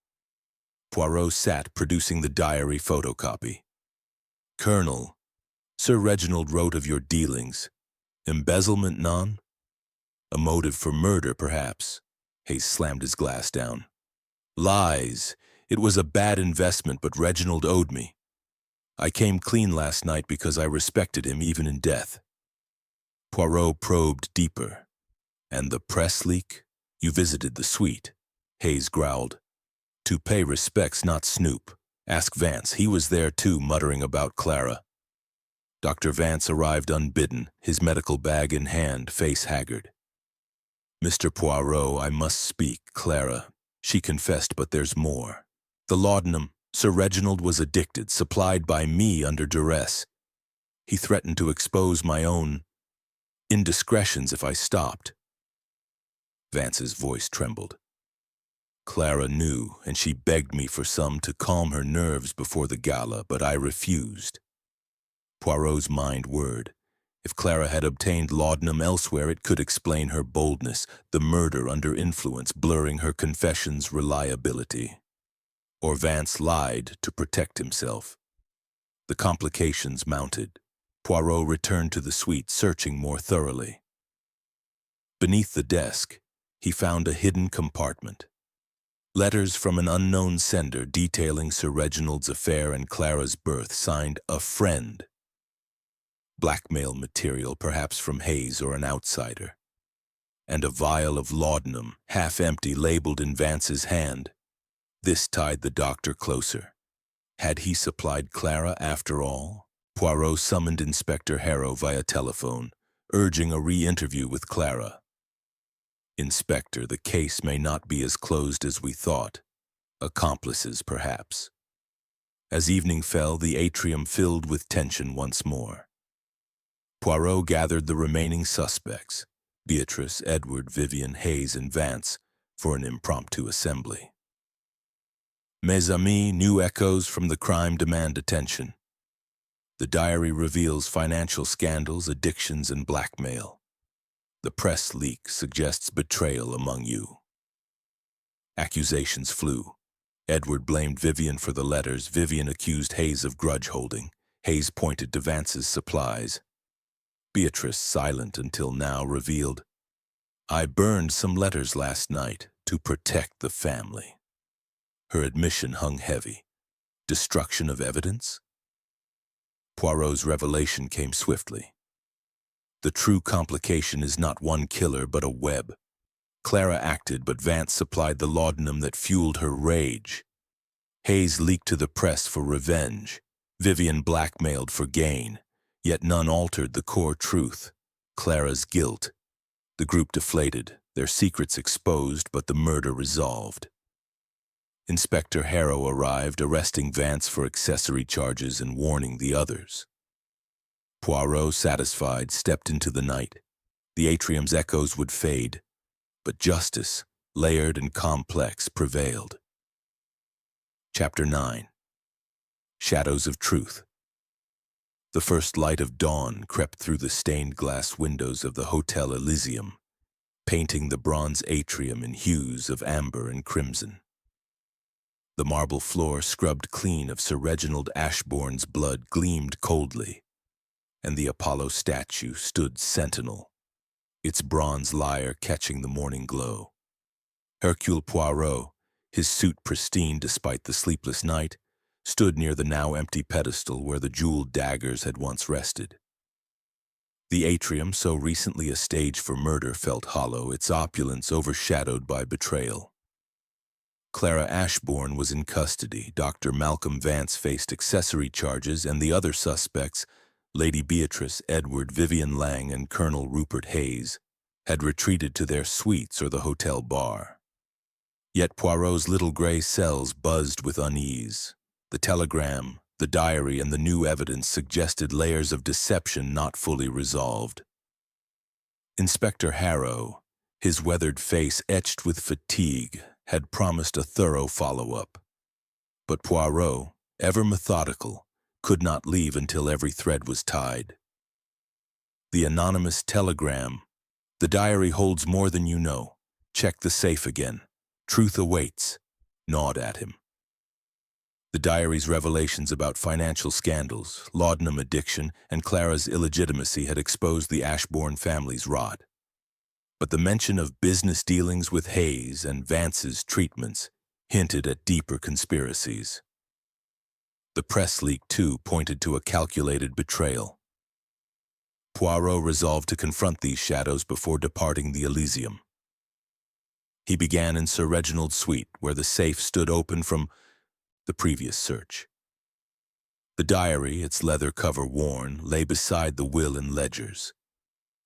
Poirot sat, producing the diary photocopy. "Colonel, Sir Reginald wrote of your dealings. Embezzlement none? A motive for murder, perhaps?" Hayes slammed his glass down. "Lies. It was a bad investment, but Reginald owed me. I came clean last night because I respected him even in death." Poirot probed deeper. "And the press leak? You visited the suite," Hayes growled. "To pay respects, not snoop. Ask Vance, he was there too, muttering about Clara." Dr. Vance arrived unbidden, his medical bag in hand, face haggard. "Mr. Poirot, I must speak. Clara. She confessed, but there's more. The laudanum, Sir Reginald was addicted, supplied by me under duress. He threatened to expose my own indiscretions if I stopped." Vance's voice trembled. "Clara knew, and she begged me for some to calm her nerves before the gala, but I refused." Poirot's mind whirred. If Clara had obtained laudanum elsewhere, it could explain her boldness, the murder under influence blurring her confession's reliability. Or Vance lied to protect himself. The complications mounted. Poirot returned to the suite, searching more thoroughly. Beneath the desk, he found a hidden compartment. Letters from an unknown sender detailing Sir Reginald's affair and Clara's birth, signed "A Friend." Blackmail material, perhaps from Hayes or an outsider. And a vial of laudanum, half empty, labeled in Vance's hand. This tied the doctor closer. Had he supplied Clara after all? Poirot summoned Inspector Harrow via telephone, urging a re-interview with Clara. "Inspector, the case may not be as closed as we thought. Accomplices, perhaps." As evening fell, the atrium filled with tension once more. Poirot gathered the remaining suspects, Beatrice, Edward, Vivian, Hayes, and Vance, for an impromptu assembly. "Mes amis, new echoes from the crime demand attention. The diary reveals financial scandals, addictions, and blackmail. The press leak suggests betrayal among you." Accusations flew. Edward blamed Vivian for the letters. Vivian accused Hayes of grudge-holding. Hayes pointed to Vance's supplies. Beatrice, silent until now, revealed, "I burned some letters last night to protect the family." Her admission hung heavy. Destruction of evidence? Poirot's revelation came swiftly. The true complication is not one killer, but a web. Clara acted, but Vance supplied the laudanum that fueled her rage. Hayes leaked to the press for revenge. Vivian blackmailed for gain. Yet none altered the core truth: Clara's guilt. The group deflated, their secrets exposed, but the murder resolved. Inspector Harrow arrived, arresting Vance for accessory charges and warning the others. Poirot, satisfied, stepped into the night. The atrium's echoes would fade, but justice, layered and complex, prevailed. Chapter 9. Shadows of Truth. The first light of dawn crept through the stained glass windows of the Hotel Elysium, painting the Bronze Atrium in hues of amber and crimson. The marble floor, scrubbed clean of Sir Reginald Ashbourne's blood, gleamed coldly, and the Apollo statue stood sentinel, its bronze lyre catching the morning glow. Hercule Poirot, his suit pristine despite the sleepless night, stood near the now empty pedestal where the jeweled daggers had once rested. The atrium, so recently a stage for murder, felt hollow, its opulence overshadowed by betrayal. Clara Ashbourne was in custody, Dr. Malcolm Vance faced accessory charges, and the other suspects, Lady Beatrice, Edward, Vivian Lang, and Colonel Rupert Hayes, had retreated to their suites or the hotel bar. Yet Poirot's little gray cells buzzed with unease. The telegram, the diary, and the new evidence suggested layers of deception not fully resolved. Inspector Harrow, his weathered face etched with fatigue, had promised a thorough follow-up. But Poirot, ever methodical, could not leave until every thread was tied. The anonymous telegram: "The diary holds more than you know. Check the safe again. Truth awaits," gnawed at him. The diary's revelations about financial scandals, laudanum addiction, and Clara's illegitimacy had exposed the Ashbourne family's rot. But the mention of business dealings with Hayes and Vance's treatments hinted at deeper conspiracies. The press leak, too, pointed to a calculated betrayal. Poirot resolved to confront these shadows before departing the Elysium. He began in Sir Reginald's suite, where the safe stood open from the previous search. The diary, its leather cover worn, lay beside the will and ledgers.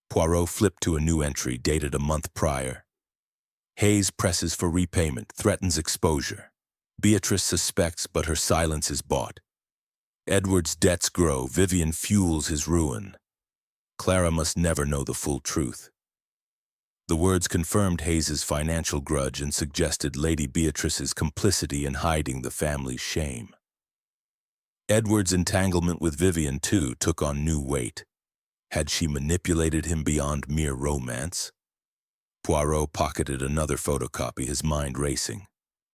Poirot flipped to a new entry dated a month prior. Hayes presses for repayment, threatens exposure. Beatrice suspects, but her silence is bought. Edward's debts grow, Vivian fuels his ruin. Clara must never know the full truth. The words confirmed Hayes's financial grudge and suggested Lady Beatrice's complicity in hiding the family's shame. Edward's entanglement with Vivian, too, took on new weight. Had she manipulated him beyond mere romance? Poirot pocketed another photocopy, his mind racing.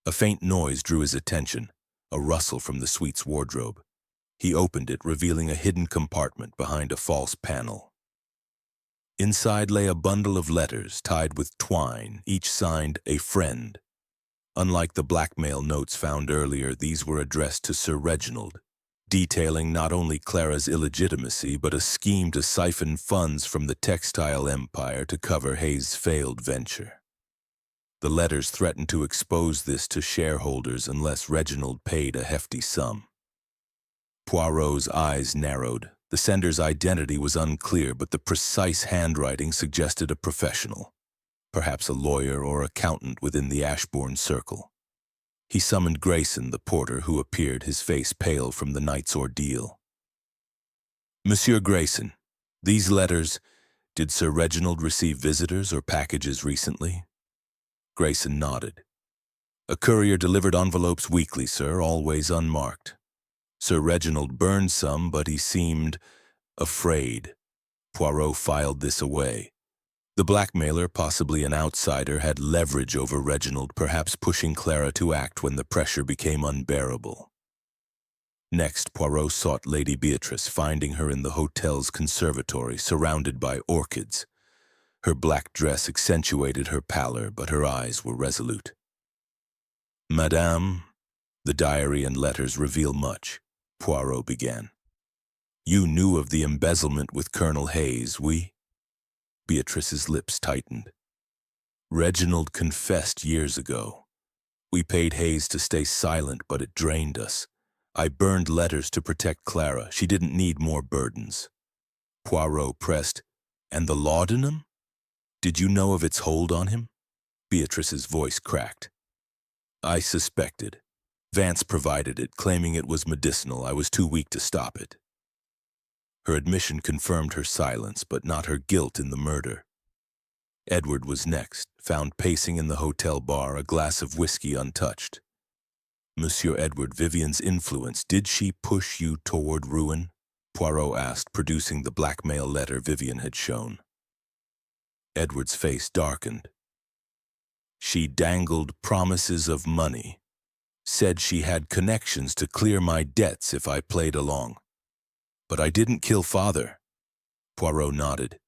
A faint noise drew his attention, a rustle from the suite's wardrobe. He opened it, revealing a hidden compartment behind a false panel. Inside lay a bundle of letters tied with twine, each signed "A Friend." Unlike the blackmail notes found earlier, these were addressed to Sir Reginald, detailing not only Clara's illegitimacy but a scheme to siphon funds from the textile empire to cover Hayes' failed venture. The letters threatened to expose this to shareholders unless Reginald paid a hefty sum. Poirot's eyes narrowed. The sender's identity was unclear, but the precise handwriting suggested a professional, perhaps a lawyer or accountant within the Ashbourne circle. He summoned Grayson, the porter, who appeared, his face pale from the night's ordeal. "Monsieur Grayson, these letters, did Sir Reginald receive visitors or packages recently?" Grayson nodded. "A courier delivered envelopes weekly, sir, always unmarked. Sir Reginald burned some, but he seemed afraid." Poirot filed this away. The blackmailer, possibly an outsider, had leverage over Reginald, perhaps pushing Clara to act when the pressure became unbearable. Next, Poirot sought Lady Beatrice, finding her in the hotel's conservatory, surrounded by orchids. Her black dress accentuated her pallor, but her eyes were resolute. "Madame," The diary and letters reveal much, Poirot began. You knew of the embezzlement with Colonel Hayes, oui? Beatrice's lips tightened. Reginald confessed years ago. We paid Hayes to stay silent, but it drained us. I burned letters to protect Clara. She didn't need more burdens. Poirot pressed, and the laudanum? Did you know of its hold on him? Beatrice's voice cracked. I suspected. Vance provided it, claiming it was medicinal. I was too weak to stop it. Her admission confirmed her silence, but not her guilt in the murder. Edward was next, found pacing in the hotel bar, a glass of whiskey untouched. Monsieur Edward, Vivian's influence, did she push you toward ruin? Poirot asked, producing the blackmail letter Vivian had shown. Edward's face darkened. She dangled promises of money, said she had connections to clear my debts if I played along. But I didn't kill father. Poirot nodded.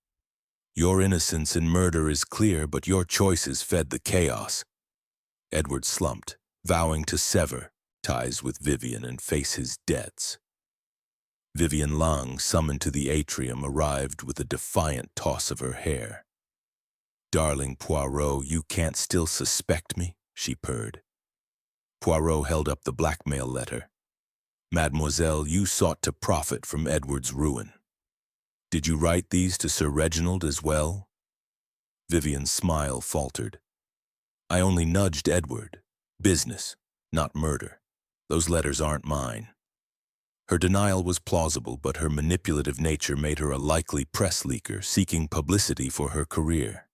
Your innocence in murder is clear, but your choices fed the chaos. Edward slumped, vowing to sever ties with Vivian and face his debts. Vivian Lang, summoned to the atrium, arrived with a defiant toss of her hair. Darling Poirot, you can't still suspect me, she purred. Poirot held up the blackmail letter. Mademoiselle, you sought to profit from Edward's ruin. Did you write these to Sir Reginald as well? Vivian's smile faltered. I only nudged Edward. Business, not murder. Those letters aren't mine. Her denial was plausible, but her manipulative nature made her a likely press leaker seeking publicity for her career.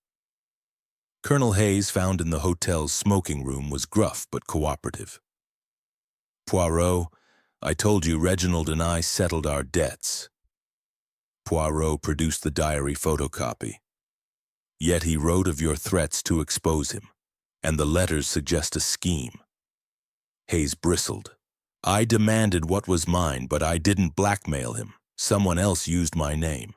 Colonel Hayes, found in the hotel's smoking room, was gruff but cooperative. Poirot, I told you Reginald and I settled our debts. Poirot produced the diary photocopy. Yet he wrote of your threats to expose him, and the letters suggest a scheme. Hayes bristled. I demanded what was mine, but I didn't blackmail him. Someone else used my name.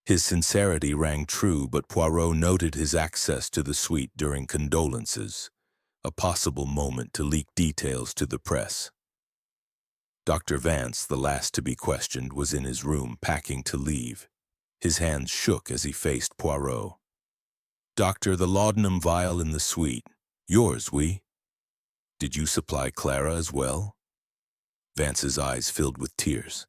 His sincerity rang true, but Poirot noted his access to the suite during condolences, a possible moment to leak details to the press. Dr. Vance, the last to be questioned, was in his room packing to leave. His hands shook as he faced Poirot. Doctor, the laudanum vial in the suite. Yours, oui? Did you supply Clara as well? Vance's eyes filled with tears.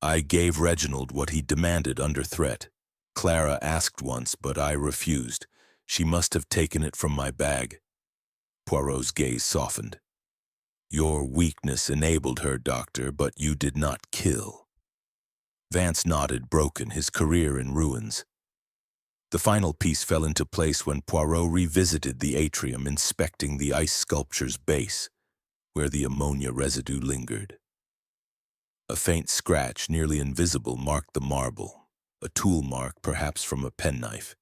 I gave Reginald what he demanded under threat. Clara asked once, but I refused. She must have taken it from my bag. Poirot's gaze softened. Your weakness enabled her, Doctor, but you did not kill. Vance nodded, broken, his career in ruins. The final piece fell into place when Poirot revisited the atrium, inspecting the ice sculpture's base, where the ammonia residue lingered. A faint scratch, nearly invisible, marked the marble, a tool mark perhaps from a penknife.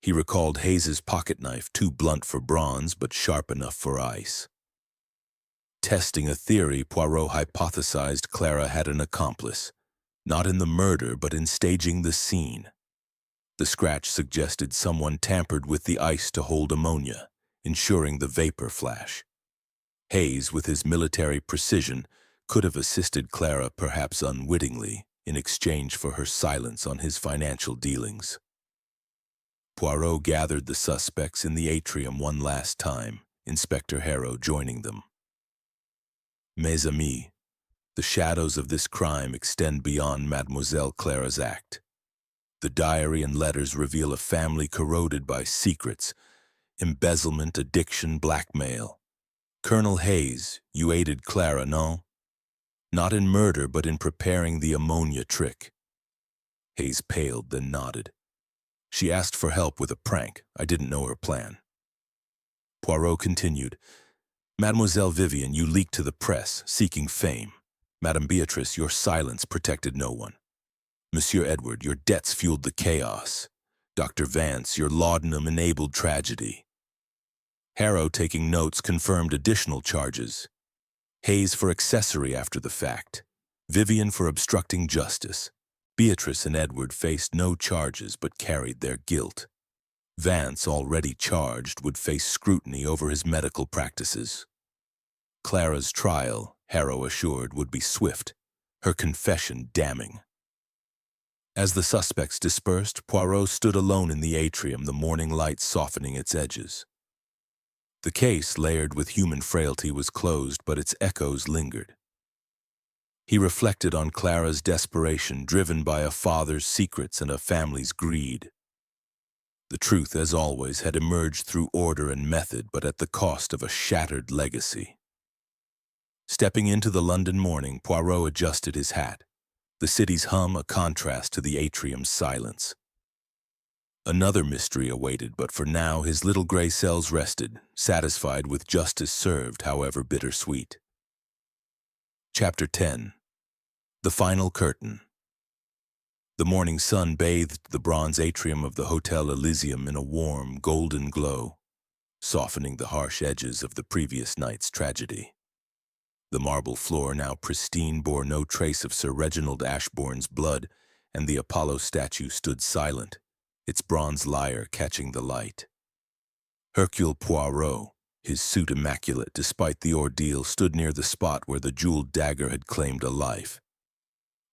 He recalled Hayes's pocketknife, too blunt for bronze but sharp enough for ice. Testing a theory, Poirot hypothesized Clara had an accomplice, not in the murder but in staging the scene. The scratch suggested someone tampered with the ice to hold ammonia, ensuring the vapor flash. Hayes, with his military precision, could have assisted Clara, perhaps unwittingly, in exchange for her silence on his financial dealings. Poirot gathered the suspects in the atrium one last time, Inspector Harrow joining them. Mes amis, the shadows of this crime extend beyond Mademoiselle Clara's act. The diary and letters reveal a family corroded by secrets, embezzlement, addiction, blackmail. Colonel Hayes, you aided Clara, no? Not in murder, but in preparing the ammonia trick. Hayes paled, then nodded. She asked for help with a prank. I didn't know her plan. Poirot continued. Mademoiselle Vivian, you leaked to the press, seeking fame. Madame Beatrice, your silence protected no one. Monsieur Edward, your debts fueled the chaos. Dr. Vance, your laudanum enabled tragedy. Harrow, taking notes, confirmed additional charges. Hayes for accessory after the fact. Vivian for obstructing justice. Beatrice and Edward faced no charges but carried their guilt. Vance, already charged, would face scrutiny over his medical practices. Clara's trial, Harrow assured, would be swift, her confession damning. As the suspects dispersed, Poirot stood alone in the atrium, the morning light softening its edges. The case, layered with human frailty, was closed, but its echoes lingered. He reflected on Clara's desperation, driven by a father's secrets and a family's greed. The truth, as always, had emerged through order and method, but at the cost of a shattered legacy. Stepping into the London morning, Poirot adjusted his hat, the city's hum a contrast to the atrium's silence. Another mystery awaited, but for now his little gray cells rested, satisfied with justice served, however bittersweet. Chapter 10. The Final Curtain. The morning sun bathed the bronze atrium of the Hotel Elysium in a warm, golden glow, softening the harsh edges of the previous night's tragedy. The marble floor, now pristine, bore no trace of Sir Reginald Ashbourne's blood, and the Apollo statue stood silent, its bronze lyre catching the light. Hercule Poirot, his suit immaculate despite the ordeal, stood near the spot where the jeweled dagger had claimed a life.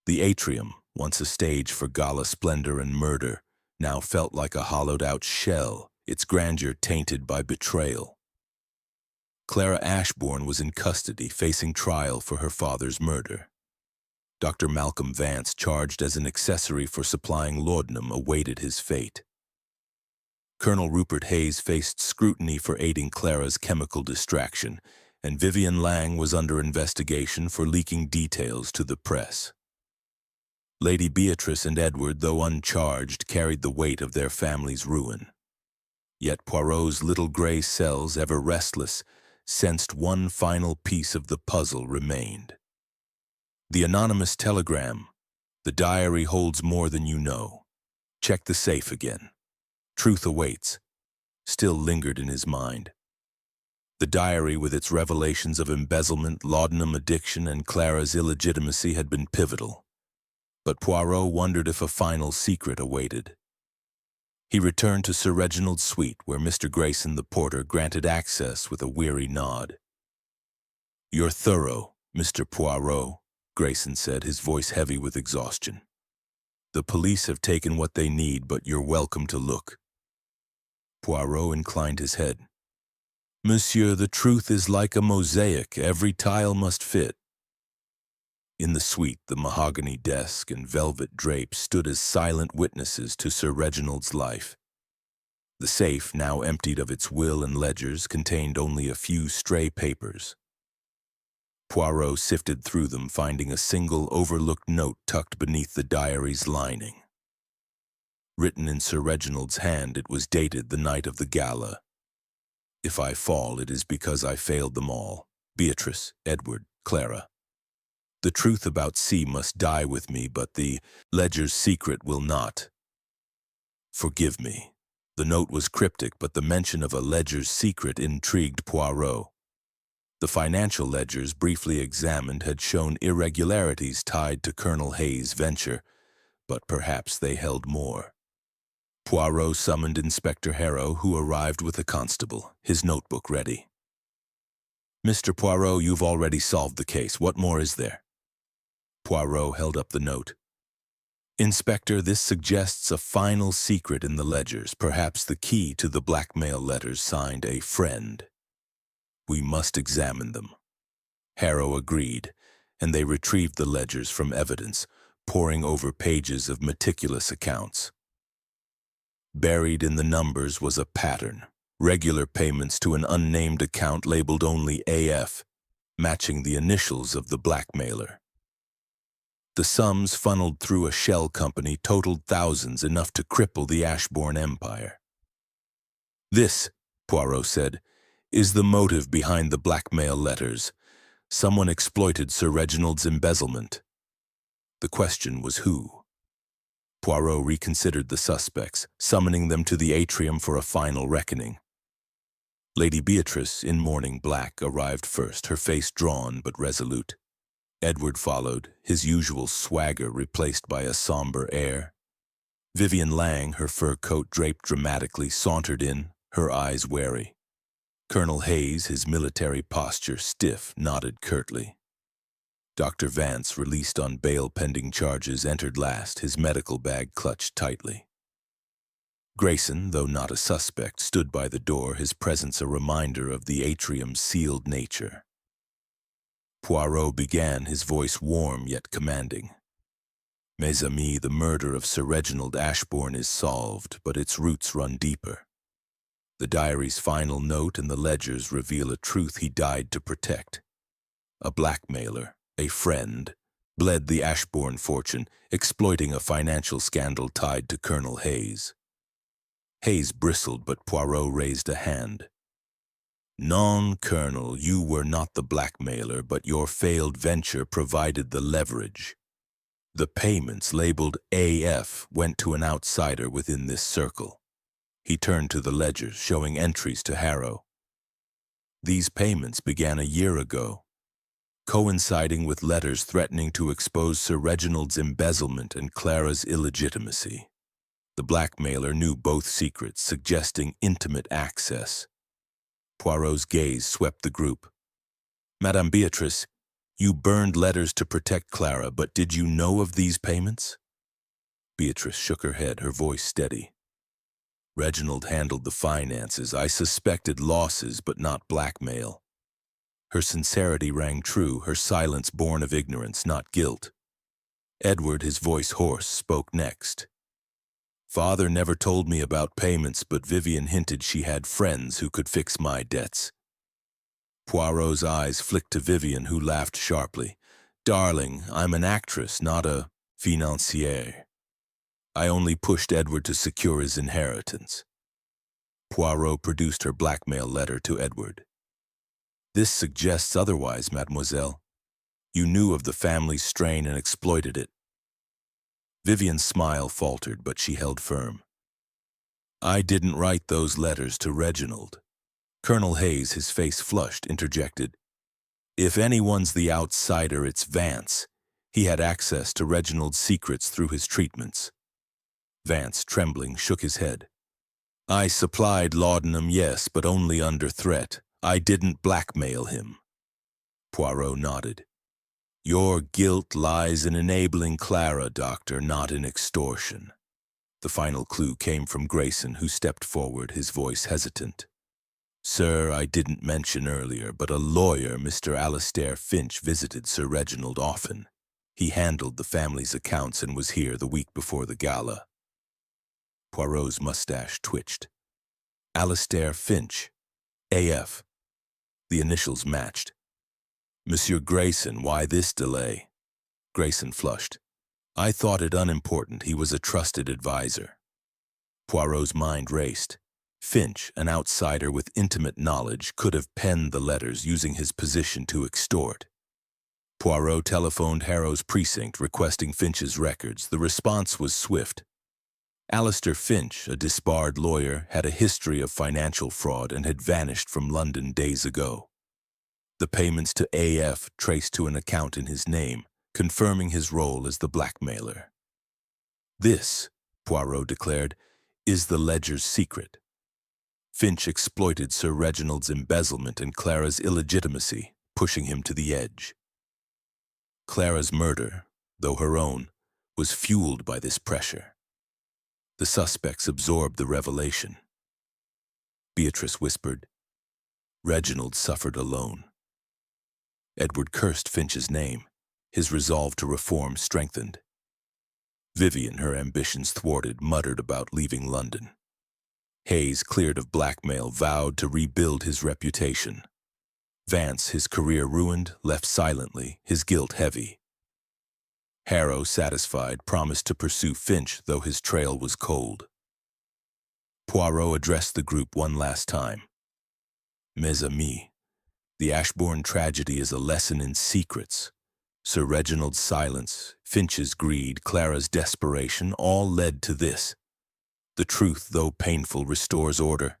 The atrium, once a stage for gala splendor and murder, now felt like a hollowed-out shell, its grandeur tainted by betrayal. Clara Ashbourne was in custody, facing trial for her father's murder. Dr. Malcolm Vance, charged as an accessory for supplying laudanum, awaited his fate. Colonel Rupert Hayes faced scrutiny for aiding Clara's chemical distraction, and Vivian Lang was under investigation for leaking details to the press. Lady Beatrice and Edward, though uncharged, carried the weight of their family's ruin. Yet Poirot's little gray cells, ever restless, sensed one final piece of the puzzle remained. The anonymous telegram, "The diary holds more than you know. Check the safe again. Truth awaits," still lingered in his mind. The diary, with its revelations of embezzlement, laudanum addiction, and Clara's illegitimacy, had been pivotal. But Poirot wondered if a final secret awaited. He returned to Sir Reginald's suite, where Mr. Grayson, the porter, granted access with a weary nod. "You're thorough, Mr. Poirot," Grayson said, his voice heavy with exhaustion. "The police have taken what they need, but you're welcome to look." Poirot inclined his head. "Monsieur, the truth is like a mosaic. Every tile must fit." In the suite, the mahogany desk and velvet drapes stood as silent witnesses to Sir Reginald's life. The safe, now emptied of its will and ledgers, contained only a few stray papers. Poirot sifted through them, finding a single overlooked note tucked beneath the diary's lining. Written in Sir Reginald's hand, it was dated the night of the gala. "If I fall, it is because I failed them all. Beatrice, Edward, Clara. The truth about C must die with me, but the ledger's secret will not. Forgive me." The note was cryptic, but the mention of a ledger's secret intrigued Poirot. The financial ledgers, briefly examined, had shown irregularities tied to Colonel Hayes' venture, but perhaps they held more. Poirot summoned Inspector Harrow, who arrived with a constable, his notebook ready. "Mr. Poirot, you've already solved the case. What more is there?" Poirot held up the note. "Inspector, this suggests a final secret in the ledgers, perhaps the key to the blackmail letters signed a friend. We must examine them." Harrow agreed, and they retrieved the ledgers from evidence, poring over pages of meticulous accounts. Buried in the numbers was a pattern, regular payments to an unnamed account labeled only AF, matching the initials of the blackmailer. The sums funneled through a shell company totaled thousands, enough to cripple the Ashbourne empire. "This," Poirot said, "is the motive behind the blackmail letters. Someone exploited Sir Reginald's embezzlement." The question was who? Poirot reconsidered the suspects, summoning them to the atrium for a final reckoning. Lady Beatrice, in mourning black, arrived first, her face drawn but resolute. Edward followed, his usual swagger replaced by a somber air. Vivian Lang, her fur coat draped dramatically, sauntered in, her eyes wary. Colonel Hayes, his military posture stiff, nodded curtly. Dr. Vance, released on bail pending charges, entered last, his medical bag clutched tightly. Grayson, though not a suspect, stood by the door, his presence a reminder of the atrium's sealed nature. Poirot began, his voice warm yet commanding. Mes amis, the murder of Sir Reginald Ashbourne is solved, but its roots run deeper. The diary's final note and the ledgers reveal a truth he died to protect. A blackmailer, a friend, bled the Ashbourne fortune, exploiting a financial scandal tied to Colonel Hayes. Hayes bristled, but Poirot raised a hand. Non, Colonel, you were not the blackmailer, but your failed venture provided the leverage. The payments, labeled AF, went to an outsider within this circle. He turned to the ledgers, showing entries to Harrow. These payments began a year ago, coinciding with letters threatening to expose Sir Reginald's embezzlement and Clara's illegitimacy. The blackmailer knew both secrets, suggesting intimate access. Poirot's gaze swept the group. Madame Beatrice, you burned letters to protect Clara, but did you know of these payments? Beatrice shook her head, her voice steady. Reginald handled the finances. I suspected losses, but not blackmail. Her sincerity rang true, her silence born of ignorance, not guilt. Edward, his voice hoarse, spoke next. Father never told me about payments, but Vivian hinted she had friends who could fix my debts. Poirot's eyes flicked to Vivian, who laughed sharply. Darling, I'm an actress, not a financier. I only pushed Edward to secure his inheritance. Poirot produced her blackmail letter to Edward. This suggests otherwise, mademoiselle. You knew of the family's strain and exploited it. Vivian's smile faltered, but she held firm. I didn't write those letters to Reginald. Colonel Hayes, his face flushed, interjected. If anyone's the outsider, it's Vance. He had access to Reginald's secrets through his treatments. Vance, trembling, shook his head. I supplied laudanum, yes, but only under threat. I didn't blackmail him. Poirot nodded. Your guilt lies in enabling Clara, Doctor, not in extortion. The final clue came from Grayson, who stepped forward, his voice hesitant. Sir, I didn't mention earlier, but a lawyer, Mr. Alastair Finch, visited Sir Reginald often. He handled the family's accounts and was here the week before the gala. Poirot's mustache twitched. Alastair Finch. AF. The initials matched. Monsieur Grayson, why this delay? Grayson flushed. I thought it unimportant. He was a trusted advisor. Poirot's mind raced. Finch, an outsider with intimate knowledge, could have penned the letters using his position to extort. Poirot telephoned Harrow's precinct requesting Finch's records. The response was swift. Alastair Finch, a disbarred lawyer, had a history of financial fraud and had vanished from London days ago. The payments to AF traced to an account in his name, confirming his role as the blackmailer. This, Poirot declared, is the ledger's secret. Finch exploited Sir Reginald's embezzlement and Clara's illegitimacy, pushing him to the edge. Clara's murder, though her own, was fueled by this pressure. The suspects absorbed the revelation. Beatrice whispered, Reginald suffered alone. Edward cursed Finch's name, his resolve to reform strengthened. Vivian, her ambitions thwarted, muttered about leaving London. Hayes, cleared of blackmail, vowed to rebuild his reputation. Vance, his career ruined, left silently, his guilt heavy. Harrow, satisfied, promised to pursue Finch, though his trail was cold. Poirot addressed the group one last time. Mes amis, the Ashbourne tragedy is a lesson in secrets. Sir Reginald's silence, Finch's greed, Clara's desperation, all led to this. The truth, though painful, restores order.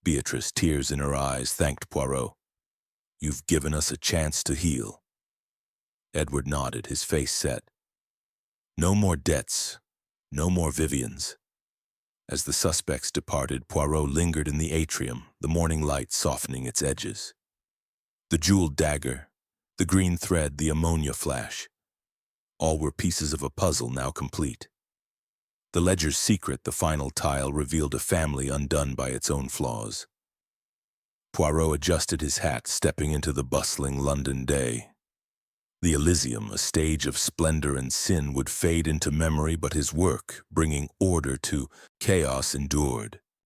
Beatrice, tears in her eyes, thanked Poirot. You've given us a chance to heal. Edward nodded, his face set. No more debts, no more Vivians. As the suspects departed, Poirot lingered in the atrium, the morning light softening its edges. The jeweled dagger, the green thread, the ammonia flash. All were pieces of a puzzle now complete. The ledger's secret, the final tile, revealed a family undone by its own flaws. Poirot adjusted his hat, stepping into the bustling London day. The Elysium, a stage of splendor and sin, would fade into memory, but his work, bringing order to chaos, endured.